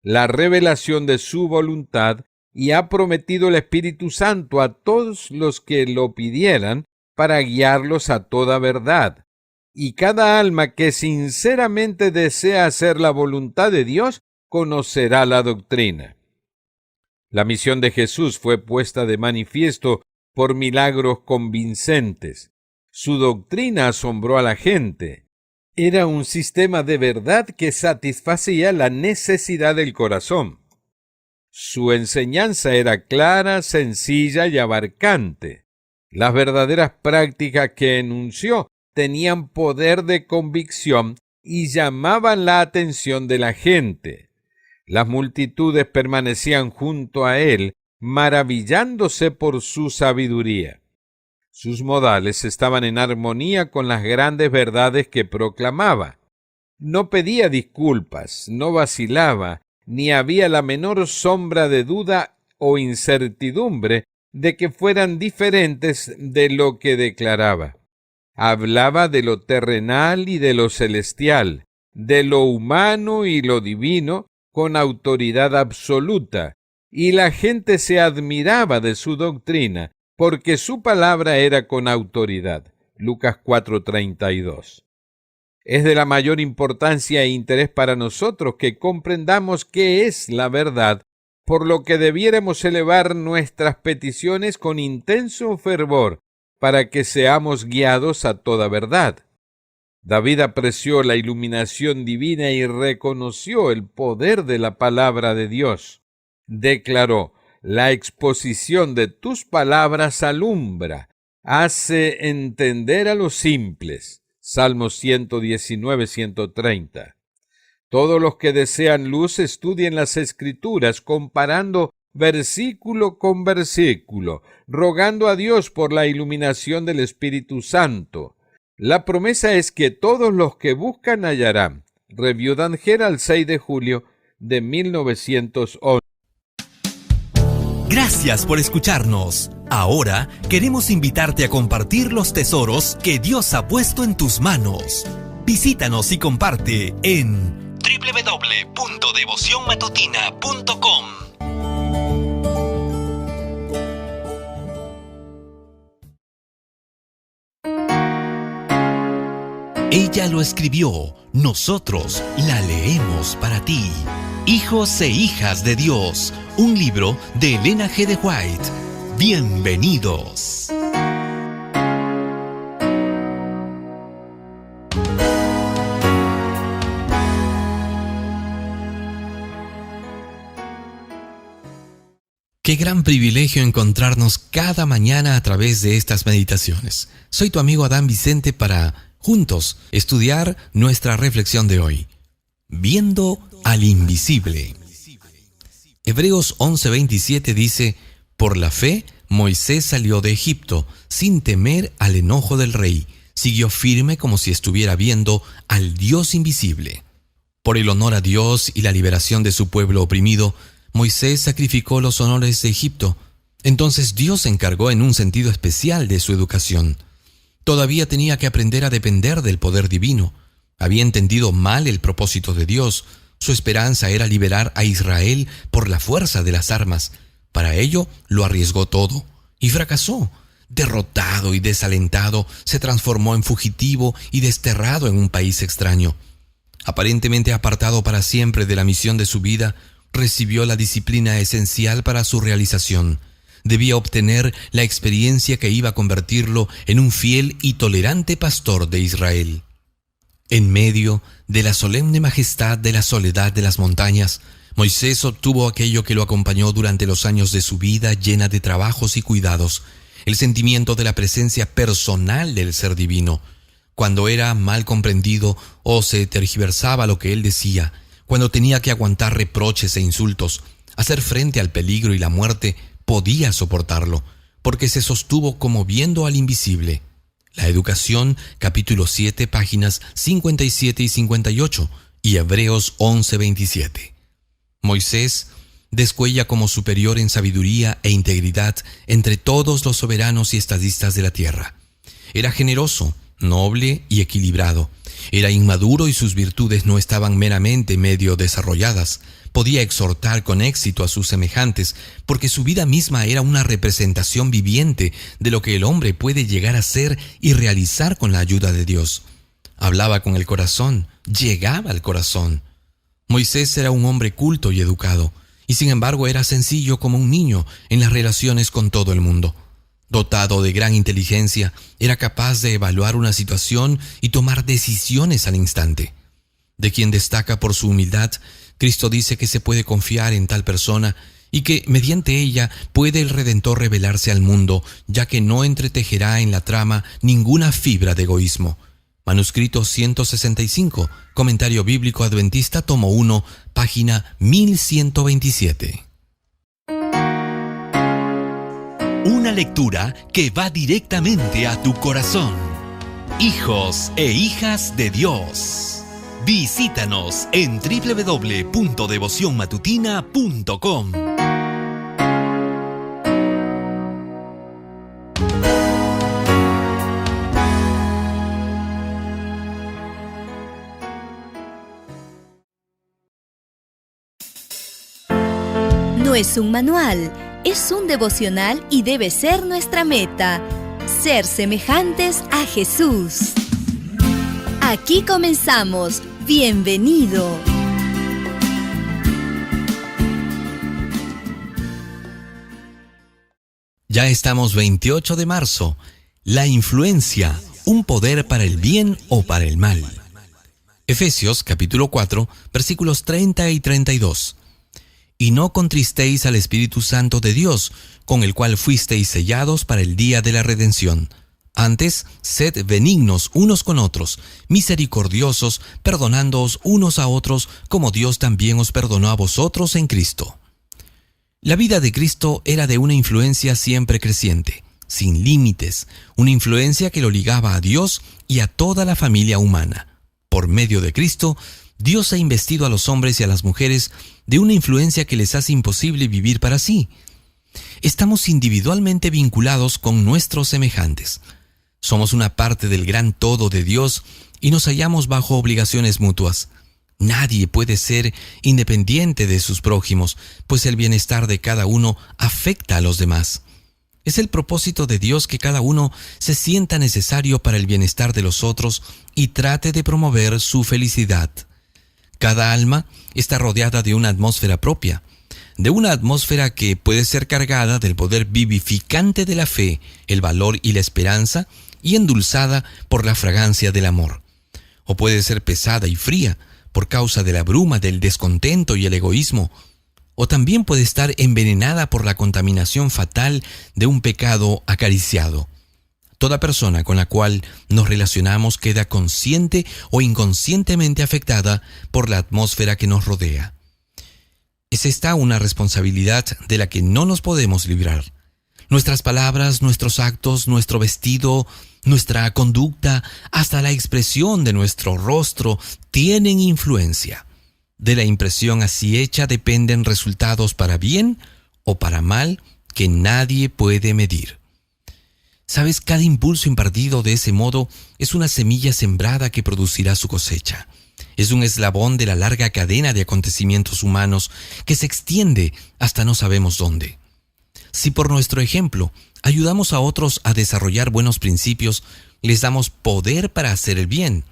la revelación de su voluntad, y ha prometido el Espíritu Santo a todos los que lo pidieran para guiarlos a toda verdad. Y cada alma que sinceramente desea hacer la voluntad de Dios conocerá la doctrina. La misión de Jesús fue puesta de manifiesto por milagros convincentes. Su doctrina asombró a la gente. Era un sistema de verdad que satisfacía la necesidad del corazón. Su enseñanza era clara, sencilla y abarcante. Las verdaderas prácticas que enunció tenían poder de convicción y llamaban la atención de la gente. Las multitudes permanecían junto a él, maravillándose por su sabiduría. Sus modales estaban en armonía con las grandes verdades que proclamaba. No pedía disculpas, no vacilaba, ni había la menor sombra de duda o incertidumbre de que fueran diferentes de lo que declaraba. Hablaba de lo terrenal y de lo celestial, de lo humano y lo divino, con autoridad absoluta, y la gente se admiraba de su doctrina, porque su palabra era con autoridad. Lucas 4:32. Es de la mayor importancia e interés para nosotros que comprendamos qué es la verdad, por lo que debiéramos elevar nuestras peticiones con intenso fervor, para que seamos guiados a toda verdad. David apreció la iluminación divina y reconoció el poder de la palabra de Dios. Declaró: la exposición de tus palabras alumbra, hace entender a los simples. Salmos 119, 130. Todos los que desean luz estudien las Escrituras, comparando versículo con versículo, rogando a Dios por la iluminación del Espíritu Santo. La promesa es que todos los que buscan hallarán. Review Dan Herald, 6 de julio de 1911. Gracias por escucharnos. Ahora queremos invitarte a compartir los tesoros que Dios ha puesto en tus manos. Visítanos y comparte en www.devocionmatutina.com. Ella lo escribió, nosotros la leemos para ti. Hijos e hijas de Dios, un libro de Elena G. de White. Bienvenidos. Qué gran privilegio encontrarnos cada mañana a través de estas meditaciones. Soy tu amigo Adán Vicente para, juntos, estudiar nuestra reflexión de hoy. Viendo al invisible. Hebreos 11:27 dice: por la fe, Moisés salió de Egipto sin temer al enojo del rey. Siguió firme como si estuviera viendo al Dios invisible. Por el honor a Dios y la liberación de su pueblo oprimido, Moisés sacrificó los honores de Egipto. Entonces Dios se encargó en un sentido especial de su educación. Todavía tenía que aprender a depender del poder divino. Había entendido mal el propósito de Dios. Su esperanza era liberar a Israel por la fuerza de las armas. Para ello lo arriesgó todo y fracasó. Derrotado y desalentado, se transformó en fugitivo y desterrado en un país extraño. Aparentemente apartado para siempre de la misión de su vida, recibió la disciplina esencial para su realización. Debía obtener la experiencia que iba a convertirlo en un fiel y tolerante pastor de Israel. En medio de la solemne majestad de la soledad de las montañas, Moisés obtuvo aquello que lo acompañó durante los años de su vida llena de trabajos y cuidados, el sentimiento de la presencia personal del Ser Divino. Cuando era mal comprendido o se tergiversaba lo que él decía, cuando tenía que aguantar reproches e insultos, hacer frente al peligro y la muerte, podía soportarlo, porque se sostuvo como viendo al invisible. La Educación, capítulo 7, páginas 57 y 58, y Hebreos 11:27. Moisés descuella como superior en sabiduría e integridad entre todos los soberanos y estadistas de la tierra. Era generoso, noble y equilibrado. Era inmaduro y sus virtudes no estaban meramente medio desarrolladas. Podía exhortar con éxito a sus semejantes, porque su vida misma era una representación viviente de lo que el hombre puede llegar a ser y realizar con la ayuda de Dios. Hablaba con el corazón, llegaba al corazón. Moisés era un hombre culto y educado, y sin embargo era sencillo como un niño en las relaciones con todo el mundo. Dotado de gran inteligencia, era capaz de evaluar una situación y tomar decisiones al instante. De quien destaca por su humildad, Cristo dice que se puede confiar en tal persona y que mediante ella puede el Redentor revelarse al mundo, ya que no entretejerá en la trama ninguna fibra de egoísmo. Manuscrito 165, Comentario Bíblico Adventista, tomo 1, página 1127. Una lectura que va directamente a tu corazón. Hijos e hijas de Dios. Visítanos en www.devocionmatutina.com. No es un manual, es un devocional y debe ser nuestra meta: ser semejantes a Jesús. Aquí comenzamos. Bienvenido. Ya estamos 28 de marzo. La influencia, un poder para el bien o para el mal. Efesios capítulo 4, versículos 30 y 32. Y no contristéis al Espíritu Santo de Dios, con el cual fuisteis sellados para el día de la redención. Antes, sed benignos unos con otros, misericordiosos, perdonándoos unos a otros, como Dios también os perdonó a vosotros en Cristo. La vida de Cristo era de una influencia siempre creciente, sin límites, una influencia que lo ligaba a Dios y a toda la familia humana. Por medio de Cristo, Dios ha investido a los hombres y a las mujeres de una influencia que les hace imposible vivir para sí. Estamos individualmente vinculados con nuestros semejantes. Somos una parte del gran todo de Dios y nos hallamos bajo obligaciones mutuas. Nadie puede ser independiente de sus prójimos, pues el bienestar de cada uno afecta a los demás. Es el propósito de Dios que cada uno se sienta necesario para el bienestar de los otros y trate de promover su felicidad. Cada alma está rodeada de una atmósfera propia, de una atmósfera que puede ser cargada del poder vivificante de la fe, el valor y la esperanza, y endulzada por la fragancia del amor. O puede ser pesada y fría por causa de la bruma del descontento y el egoísmo, o también puede estar envenenada por la contaminación fatal de un pecado acariciado. Toda persona con la cual nos relacionamos queda consciente o inconscientemente afectada por la atmósfera que nos rodea. Es esta una responsabilidad de la que no nos podemos librar. Nuestras palabras, nuestros actos, nuestro vestido, nuestra conducta, hasta la expresión de nuestro rostro tienen influencia. De la impresión así hecha dependen resultados para bien o para mal que nadie puede medir. ¿Sabes? Cada impulso impartido de ese modo es una semilla sembrada que producirá su cosecha. Es un eslabón de la larga cadena de acontecimientos humanos que se extiende hasta no sabemos dónde. Si por nuestro ejemplo ayudamos a otros a desarrollar buenos principios, les damos poder para hacer el bien.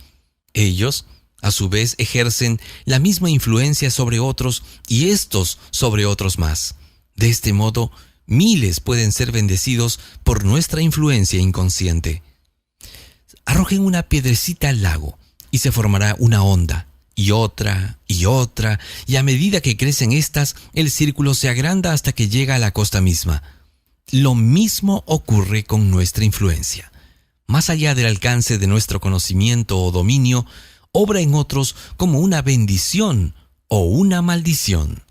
Ellos, a su vez, ejercen la misma influencia sobre otros y estos sobre otros más. De este modo, miles pueden ser bendecidos por nuestra influencia inconsciente. Arrojen una piedrecita al lago y se formará una onda, y otra, y a medida que crecen estas, el círculo se agranda hasta que llega a la costa misma. Lo mismo ocurre con nuestra influencia. Más allá del alcance de nuestro conocimiento o dominio, obra en otros como una bendición o una maldición.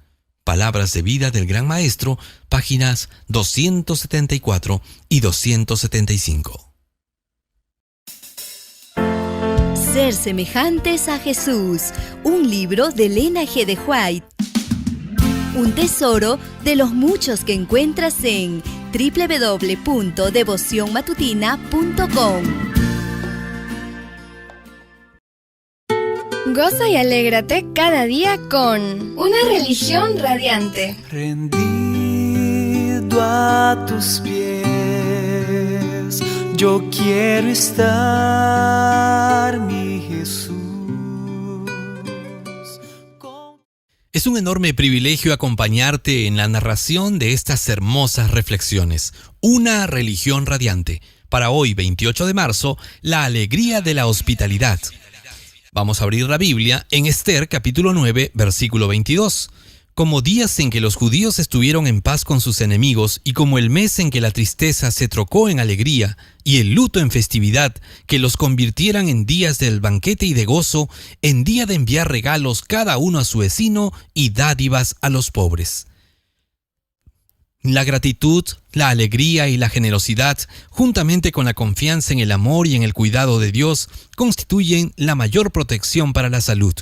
Palabras de vida del Gran Maestro, páginas 274 y 275. Ser semejantes a Jesús, un libro de Elena G. de White. Un tesoro de los muchos que encuentras en www.devocionmatutina.com. Goza y alégrate cada día con una religión radiante. Rendido a tus pies, yo quiero estar, mi Jesús. Es un enorme privilegio acompañarte en la narración de estas hermosas reflexiones. Una religión radiante. Para hoy, 28 de marzo, la alegría de la hospitalidad. Vamos a abrir la Biblia en Esther, capítulo 9, versículo 22. Como días en que los judíos estuvieron en paz con sus enemigos, y como el mes en que la tristeza se trocó en alegría, y el luto en festividad, que los convirtieran en días del banquete y de gozo, en día de enviar regalos cada uno a su vecino, y dádivas a los pobres. La gratitud, la alegría y la generosidad, juntamente con la confianza en el amor y en el cuidado de Dios, constituyen la mayor protección para la salud.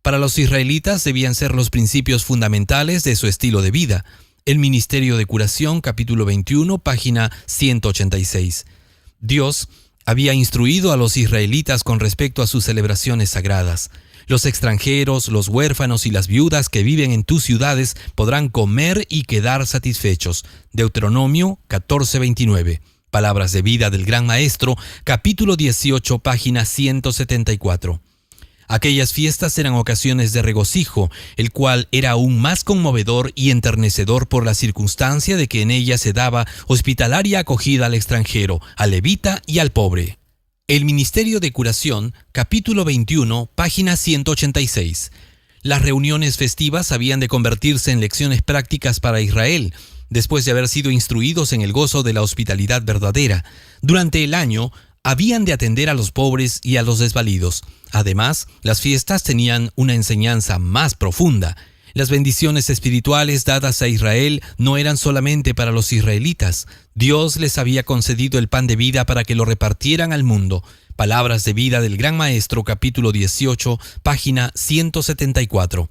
Para los israelitas debían ser los principios fundamentales de su estilo de vida. El Ministerio de Curación, capítulo 21, página 186. Dios había instruido a los israelitas con respecto a sus celebraciones sagradas. Los extranjeros, los huérfanos y las viudas que viven en tus ciudades podrán comer y quedar satisfechos. Deuteronomio 14:29. Palabras de vida del Gran Maestro, capítulo 18, página 174. Aquellas fiestas eran ocasiones de regocijo, el cual era aún más conmovedor y enternecedor por la circunstancia de que en ellas se daba hospitalaria acogida al extranjero, al levita y al pobre. El Ministerio de Curación, capítulo 21, página 186. Las reuniones festivas habían de convertirse en lecciones prácticas para Israel. después de haber sido instruidos en el gozo de la hospitalidad verdadera. Durante el año, habían de atender a los pobres y a los desvalidos. Además, las fiestas tenían una enseñanza más profunda. Las bendiciones espirituales dadas a Israel no eran solamente para los israelitas. Dios les había concedido el pan de vida para que lo repartieran al mundo. Palabras de vida del Gran Maestro, capítulo 18, página 174.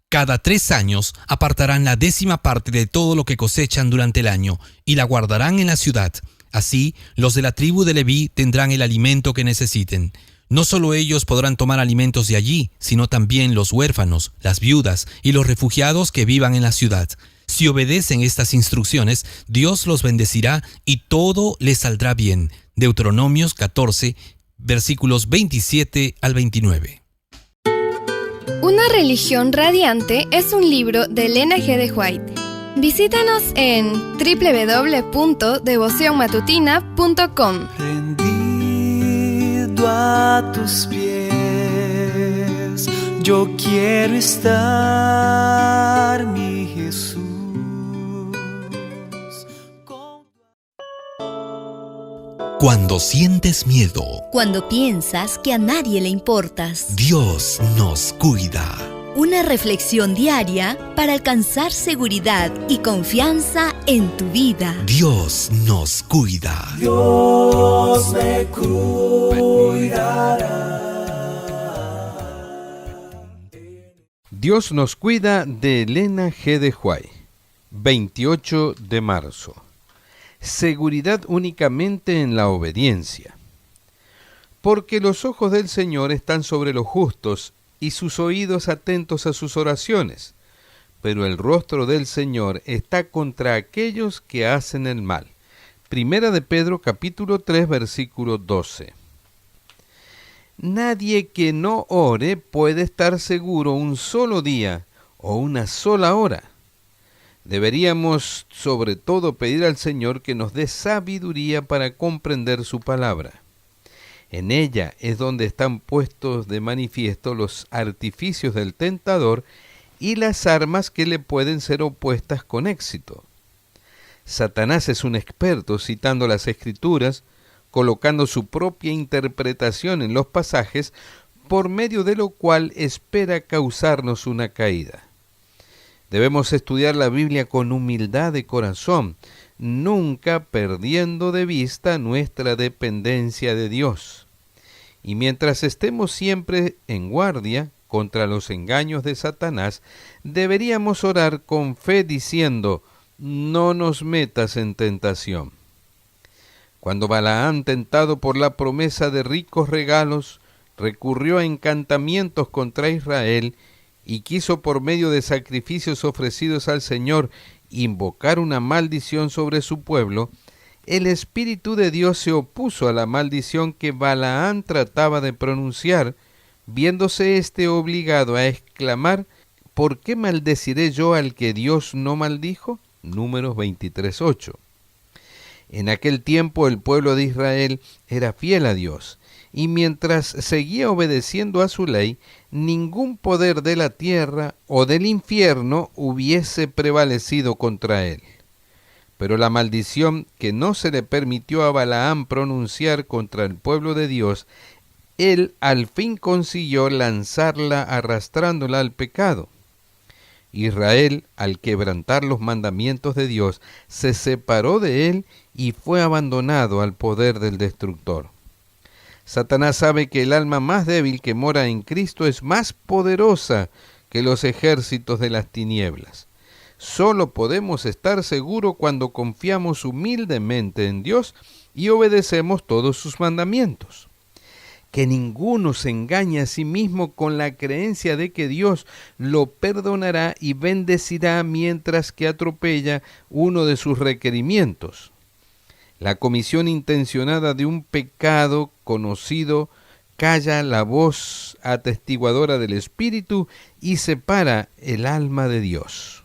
Cada 3 años apartarán la 10ª parte de todo lo que cosechan durante el año y la guardarán en la ciudad. Así, los de la tribu de Leví tendrán el alimento que necesiten. No solo ellos podrán tomar alimentos de allí, sino también los huérfanos, las viudas y los refugiados que vivan en la ciudad. Si obedecen estas instrucciones, Dios los bendecirá y todo les saldrá bien. Deuteronomios 14, versículos 27 al 29. Una religión radiante es un libro de Elena G. de White. Visítanos en www.devocionmatutina.com. Rendido a tus pies, yo quiero estar, mi Jesús. Cuando sientes miedo, Cuando piensas que a nadie le importas. Dios nos cuida. Una reflexión diaria para alcanzar seguridad y confianza en tu vida. Dios nos cuida. Dios me cuidará. Dios nos cuida, de Elena G. de White, 28 de marzo. Seguridad únicamente en la obediencia. Porque los ojos del Señor están sobre los justos y sus oídos atentos a sus oraciones, pero el rostro del Señor está contra aquellos que hacen el mal. Primera de Pedro, capítulo 3, versículo 12. Nadie que no ore puede estar seguro un solo día o una sola hora. Deberíamos, sobre todo, pedir al Señor que nos dé sabiduría para comprender su palabra. En ella es donde están puestos de manifiesto los artificios del tentador y las armas que le pueden ser opuestas con éxito. Satanás es un experto citando las Escrituras, colocando su propia interpretación en los pasajes, por medio de lo cual espera causarnos una caída. Debemos estudiar la Biblia con humildad de corazón, nunca perdiendo de vista nuestra dependencia de Dios. Y mientras estemos siempre en guardia contra los engaños de Satanás, deberíamos orar con fe diciendo: no nos metas en tentación. Cuando Balaán, tentado por la promesa de ricos regalos, recurrió a encantamientos contra Israel y quiso por medio de sacrificios ofrecidos al Señor invocar una maldición sobre su pueblo, el Espíritu de Dios se opuso a la maldición que Balaán trataba de pronunciar, viéndose éste obligado a exclamar: ¿por qué maldeciré yo al que Dios no maldijo? Números 23:8. En aquel tiempo el pueblo de Israel era fiel a Dios, y mientras seguía obedeciendo a su ley, ningún poder de la tierra o del infierno hubiese prevalecido contra él. Pero la maldición que no se le permitió a Balaam pronunciar contra el pueblo de Dios, él al fin consiguió lanzarla arrastrándola al pecado. Israel, al quebrantar los mandamientos de Dios, se separó de él y fue abandonado al poder del destructor. Satanás sabe que el alma más débil que mora en Cristo es más poderosa que los ejércitos de las tinieblas. Solo podemos estar seguros cuando confiamos humildemente en Dios y obedecemos todos sus mandamientos. Que ninguno se engañe a sí mismo con la creencia de que Dios lo perdonará y bendecirá mientras que atropella uno de sus requerimientos. La comisión intencionada de un pecado conocido calla la voz atestiguadora del Espíritu y separa el alma de Dios.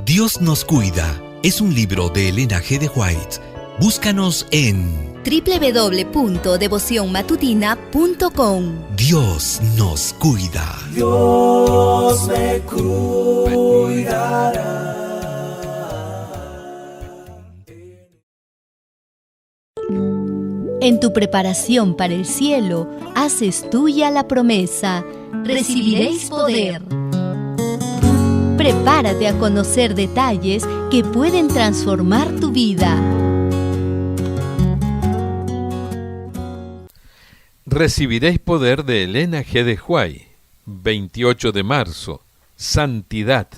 Dios nos cuida es un libro de Elena G. de White. Búscanos en www.devocionmatutina.com. Dios nos cuida. Dios me cuidará. En tu preparación para el cielo, haces tuya la promesa: recibiréis poder. Prepárate a conocer detalles que pueden transformar tu vida. Recibiréis poder, de Elena G. de White, 28 de marzo. Santidad.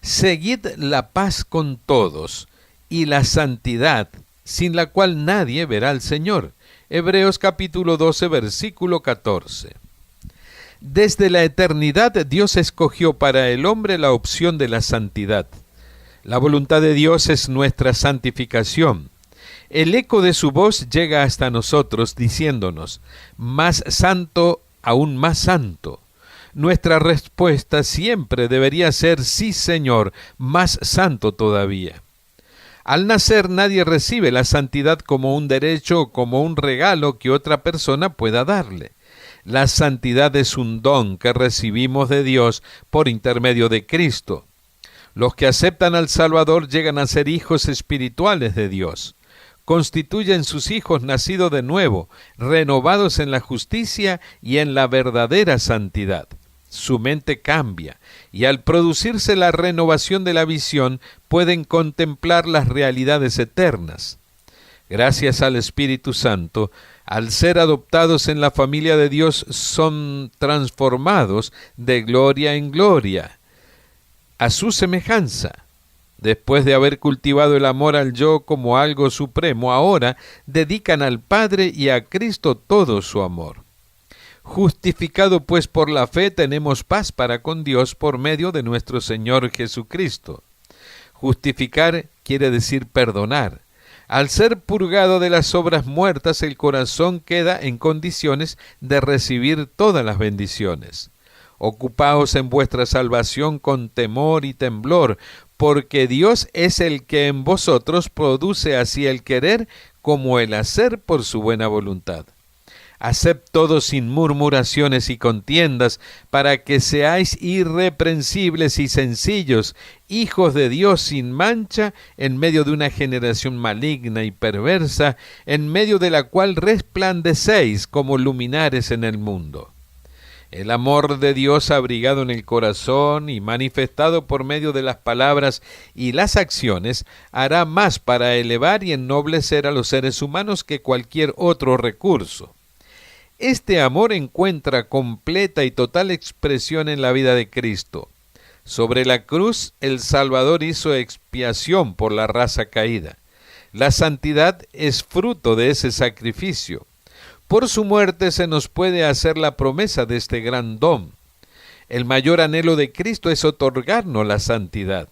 Seguid la paz con todos y la santidad, sin la cual nadie verá al Señor. Hebreos capítulo 12, versículo 14. Desde la eternidad, Dios escogió para el hombre la opción de la santidad. La voluntad de Dios es nuestra santificación. El eco de su voz llega hasta nosotros diciéndonos: más santo, aún más santo. Nuestra respuesta siempre debería ser: sí, Señor, más santo todavía. Al nacer, nadie recibe la santidad como un derecho o como un regalo que otra persona pueda darle. La santidad es un don que recibimos de Dios por intermedio de Cristo. Los que aceptan al Salvador llegan a ser hijos espirituales de Dios. Constituyen sus hijos nacidos de nuevo, renovados en la justicia y en la verdadera santidad. Su mente cambia, y al producirse la renovación de la visión, pueden contemplar las realidades eternas. Gracias al Espíritu Santo, al ser adoptados en la familia de Dios, son transformados de gloria en gloria, a su semejanza. Después de haber cultivado el amor al yo como algo supremo, ahora dedican al Padre y a Cristo todo su amor. Justificado pues por la fe, tenemos paz para con Dios por medio de nuestro Señor Jesucristo. Justificar quiere decir perdonar. Al ser purgado de las obras muertas, el corazón queda en condiciones de recibir todas las bendiciones. Ocupaos en vuestra salvación con temor y temblor, porque Dios es el que en vosotros produce así el querer como el hacer por su buena voluntad. Haced todo sin murmuraciones y contiendas, para que seáis irreprensibles y sencillos, hijos de Dios sin mancha, en medio de una generación maligna y perversa, en medio de la cual resplandecéis como luminares en el mundo. El amor de Dios abrigado en el corazón y manifestado por medio de las palabras y las acciones hará más para elevar y ennoblecer a los seres humanos que cualquier otro recurso. Este amor encuentra completa y total expresión en la vida de Cristo. Sobre la cruz, el Salvador hizo expiación por la raza caída. La santidad es fruto de ese sacrificio. Por su muerte se nos puede hacer la promesa de este gran don. El mayor anhelo de Cristo es otorgarnos la santidad.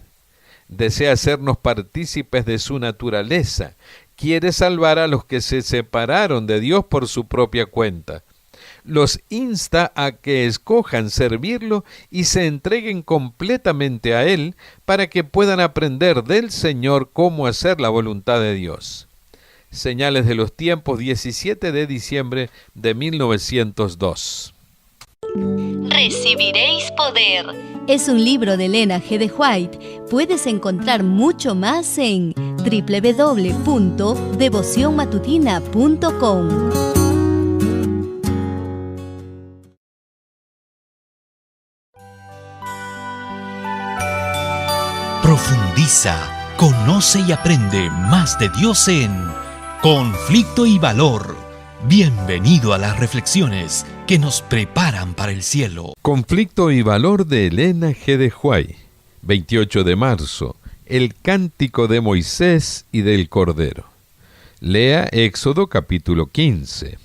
Desea hacernos partícipes de su naturaleza. Quiere salvar a los que se separaron de Dios por su propia cuenta. Los insta a que escojan servirlo y se entreguen completamente a Él para que puedan aprender del Señor cómo hacer la voluntad de Dios. Señales de los tiempos, 17 de diciembre de 1902. Recibiréis poder. Es un libro de Elena G. de White. Puedes encontrar mucho más en www.devocionmatutina.com. Profundiza, conoce y aprende más de Dios en Conflicto y Valor. Bienvenido a las reflexiones que nos preparan para el cielo. Conflicto y Valor, de Elena G. de White, 28 de marzo. El cántico de Moisés y del Cordero. Lea Éxodo capítulo 15.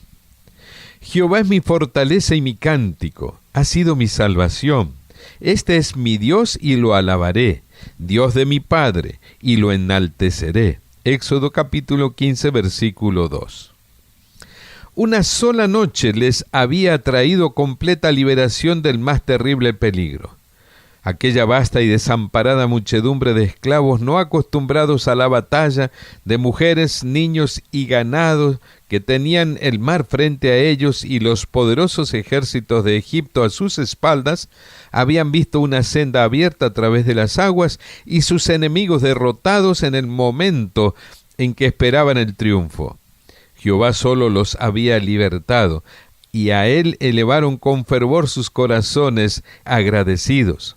Jehová es mi fortaleza y mi cántico, ha sido mi salvación. Este es mi Dios y lo alabaré, Dios de mi Padre, y lo enalteceré. Éxodo capítulo 15, versículo 2. Una sola noche les había traído completa liberación del más terrible peligro. Aquella vasta y desamparada muchedumbre de esclavos no acostumbrados a la batalla, de mujeres, niños y ganado, que tenían el mar frente a ellos y los poderosos ejércitos de Egipto a sus espaldas, habían visto una senda abierta a través de las aguas y sus enemigos derrotados en el momento en que esperaban el triunfo. Jehová solo los había libertado, y a él elevaron con fervor sus corazones agradecidos.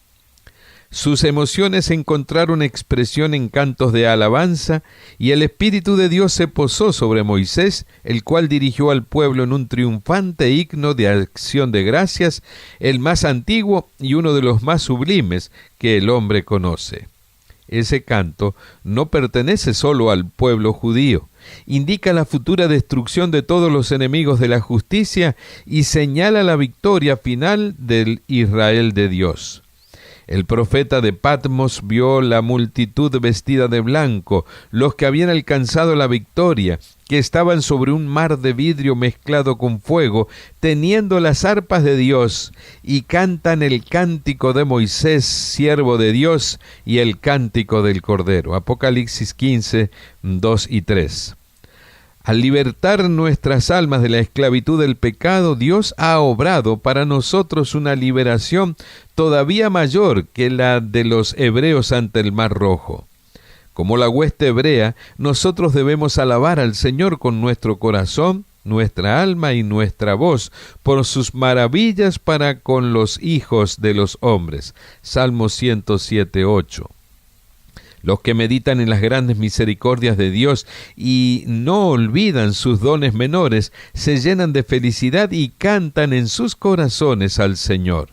Sus emociones encontraron expresión en cantos de alabanza, y el Espíritu de Dios se posó sobre Moisés, el cual dirigió al pueblo en un triunfante himno de acción de gracias, el más antiguo y uno de los más sublimes que el hombre conoce. Ese canto no pertenece solo al pueblo judío, indica la futura destrucción de todos los enemigos de la justicia y señala la victoria final del Israel de Dios. El profeta de Patmos vio la multitud vestida de blanco, los que habían alcanzado la victoria, que estaban sobre un mar de vidrio mezclado con fuego, teniendo las arpas de Dios, y cantan el cántico de Moisés, siervo de Dios, y el cántico del Cordero. Apocalipsis 15, 2 y 3. Al libertar nuestras almas de la esclavitud del pecado, Dios ha obrado para nosotros una liberación todavía mayor que la de los hebreos ante el Mar Rojo. Como la hueste hebrea, nosotros debemos alabar al Señor con nuestro corazón, nuestra alma y nuestra voz, por sus maravillas para con los hijos de los hombres. Salmo 107, 8. Los que meditan en las grandes misericordias de Dios y no olvidan sus dones menores, se llenan de felicidad y cantan en sus corazones al Señor.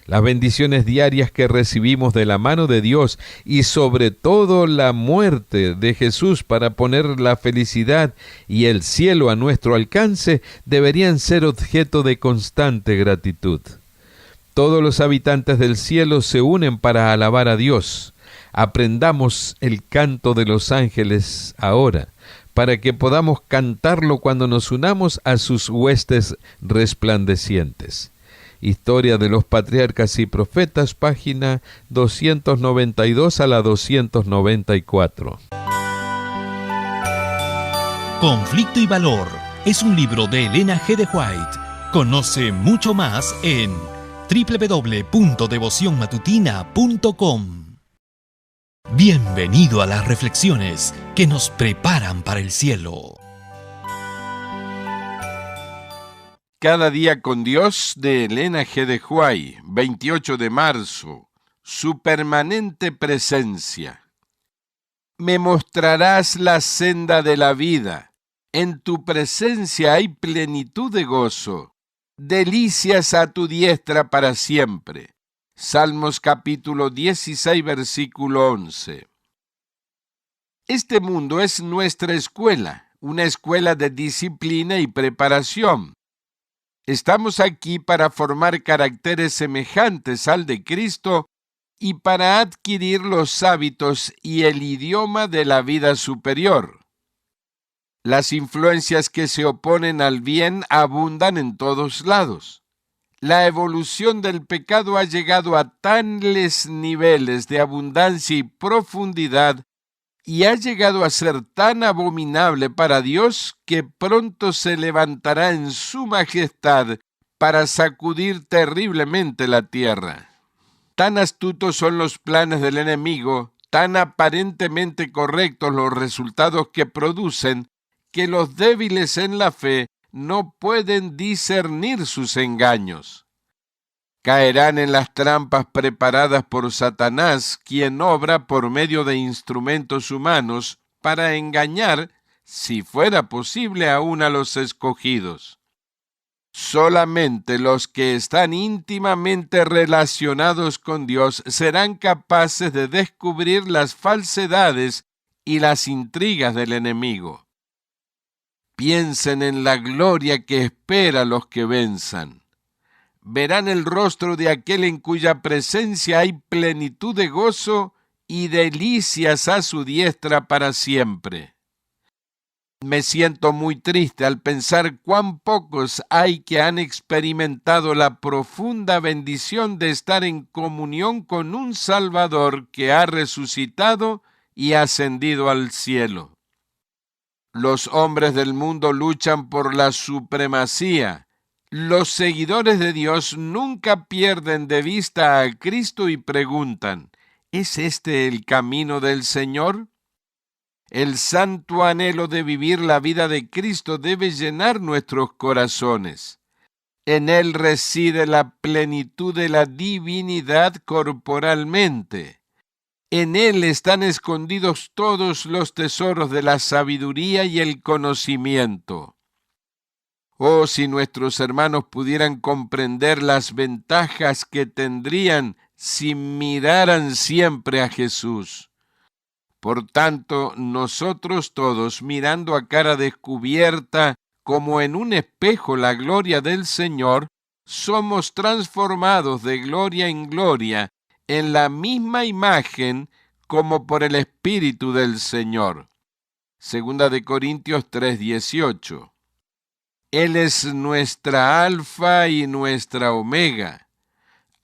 Las bendiciones diarias que recibimos de la mano de Dios y sobre todo la muerte de Jesús para poner la felicidad y el cielo a nuestro alcance deberían ser objeto de constante gratitud. Todos los habitantes del cielo se unen para alabar a Dios. Aprendamos el canto de los ángeles ahora, para que podamos cantarlo cuando nos unamos a sus huestes resplandecientes. Historia de los Patriarcas y Profetas, página 292 a la 294. Conflicto y Valor es un libro de Elena G. de White. Conoce mucho más en www.devocionmatutina.com. Bienvenido a las reflexiones que nos preparan para el cielo. Cada día con Dios, de Elena G. de White, 28 de marzo. Su permanente presencia. Me mostrarás la senda de la vida. En tu presencia hay plenitud de gozo. Delicias a tu diestra para siempre. Salmos capítulo 16, versículo 11. Este mundo es nuestra escuela, una escuela de disciplina y preparación. Estamos aquí para formar caracteres semejantes al de Cristo y para adquirir los hábitos y el idioma de la vida superior. Las influencias que se oponen al bien abundan en todos lados. La evolución del pecado ha llegado a tales niveles de abundancia y profundidad y ha llegado a ser tan abominable para Dios que pronto se levantará en su majestad para sacudir terriblemente la tierra. Tan astutos son los planes del enemigo, tan aparentemente correctos los resultados que producen, que los débiles en la fe no pueden discernir sus engaños. Caerán en las trampas preparadas por Satanás, quien obra por medio de instrumentos humanos para engañar, si fuera posible, aún a los escogidos. Solamente los que están íntimamente relacionados con Dios serán capaces de descubrir las falsedades y las intrigas del enemigo. Piensen en la gloria que espera a los que venzan. Verán el rostro de aquel en cuya presencia hay plenitud de gozo y delicias a su diestra para siempre. Me siento muy triste al pensar cuán pocos hay que han experimentado la profunda bendición de estar en comunión con un Salvador que ha resucitado y ascendido al cielo. Los hombres del mundo luchan por la supremacía. Los seguidores de Dios nunca pierden de vista a Cristo y preguntan, ¿es este el camino del Señor? El santo anhelo de vivir la vida de Cristo debe llenar nuestros corazones. En Él reside la plenitud de la divinidad corporalmente. En Él están escondidos todos los tesoros de la sabiduría y el conocimiento. Oh, si nuestros hermanos pudieran comprender las ventajas que tendrían si miraran siempre a Jesús. Por tanto, nosotros todos, mirando a cara descubierta, como en un espejo la gloria del Señor, somos transformados de gloria en gloria, en la misma imagen como por el Espíritu del Señor. 2 Corintios 3:18. Él es nuestra alfa y nuestra omega.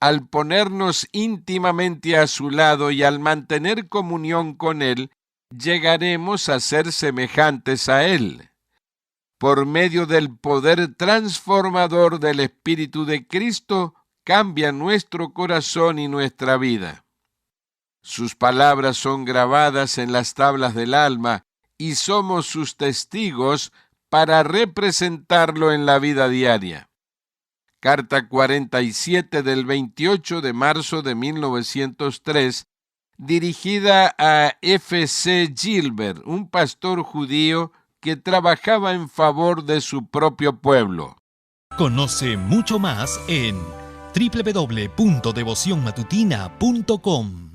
Al ponernos íntimamente a su lado y al mantener comunión con Él, llegaremos a ser semejantes a Él. Por medio del poder transformador del Espíritu de Cristo, cambia nuestro corazón y nuestra vida. Sus palabras son grabadas en las tablas del alma y somos sus testigos para representarlo en la vida diaria. Carta 47 del 28 de marzo de 1903, dirigida a F.C. Gilbert, un pastor judío que trabajaba en favor de su propio pueblo. Conoce mucho más en www.devocionmatutina.com.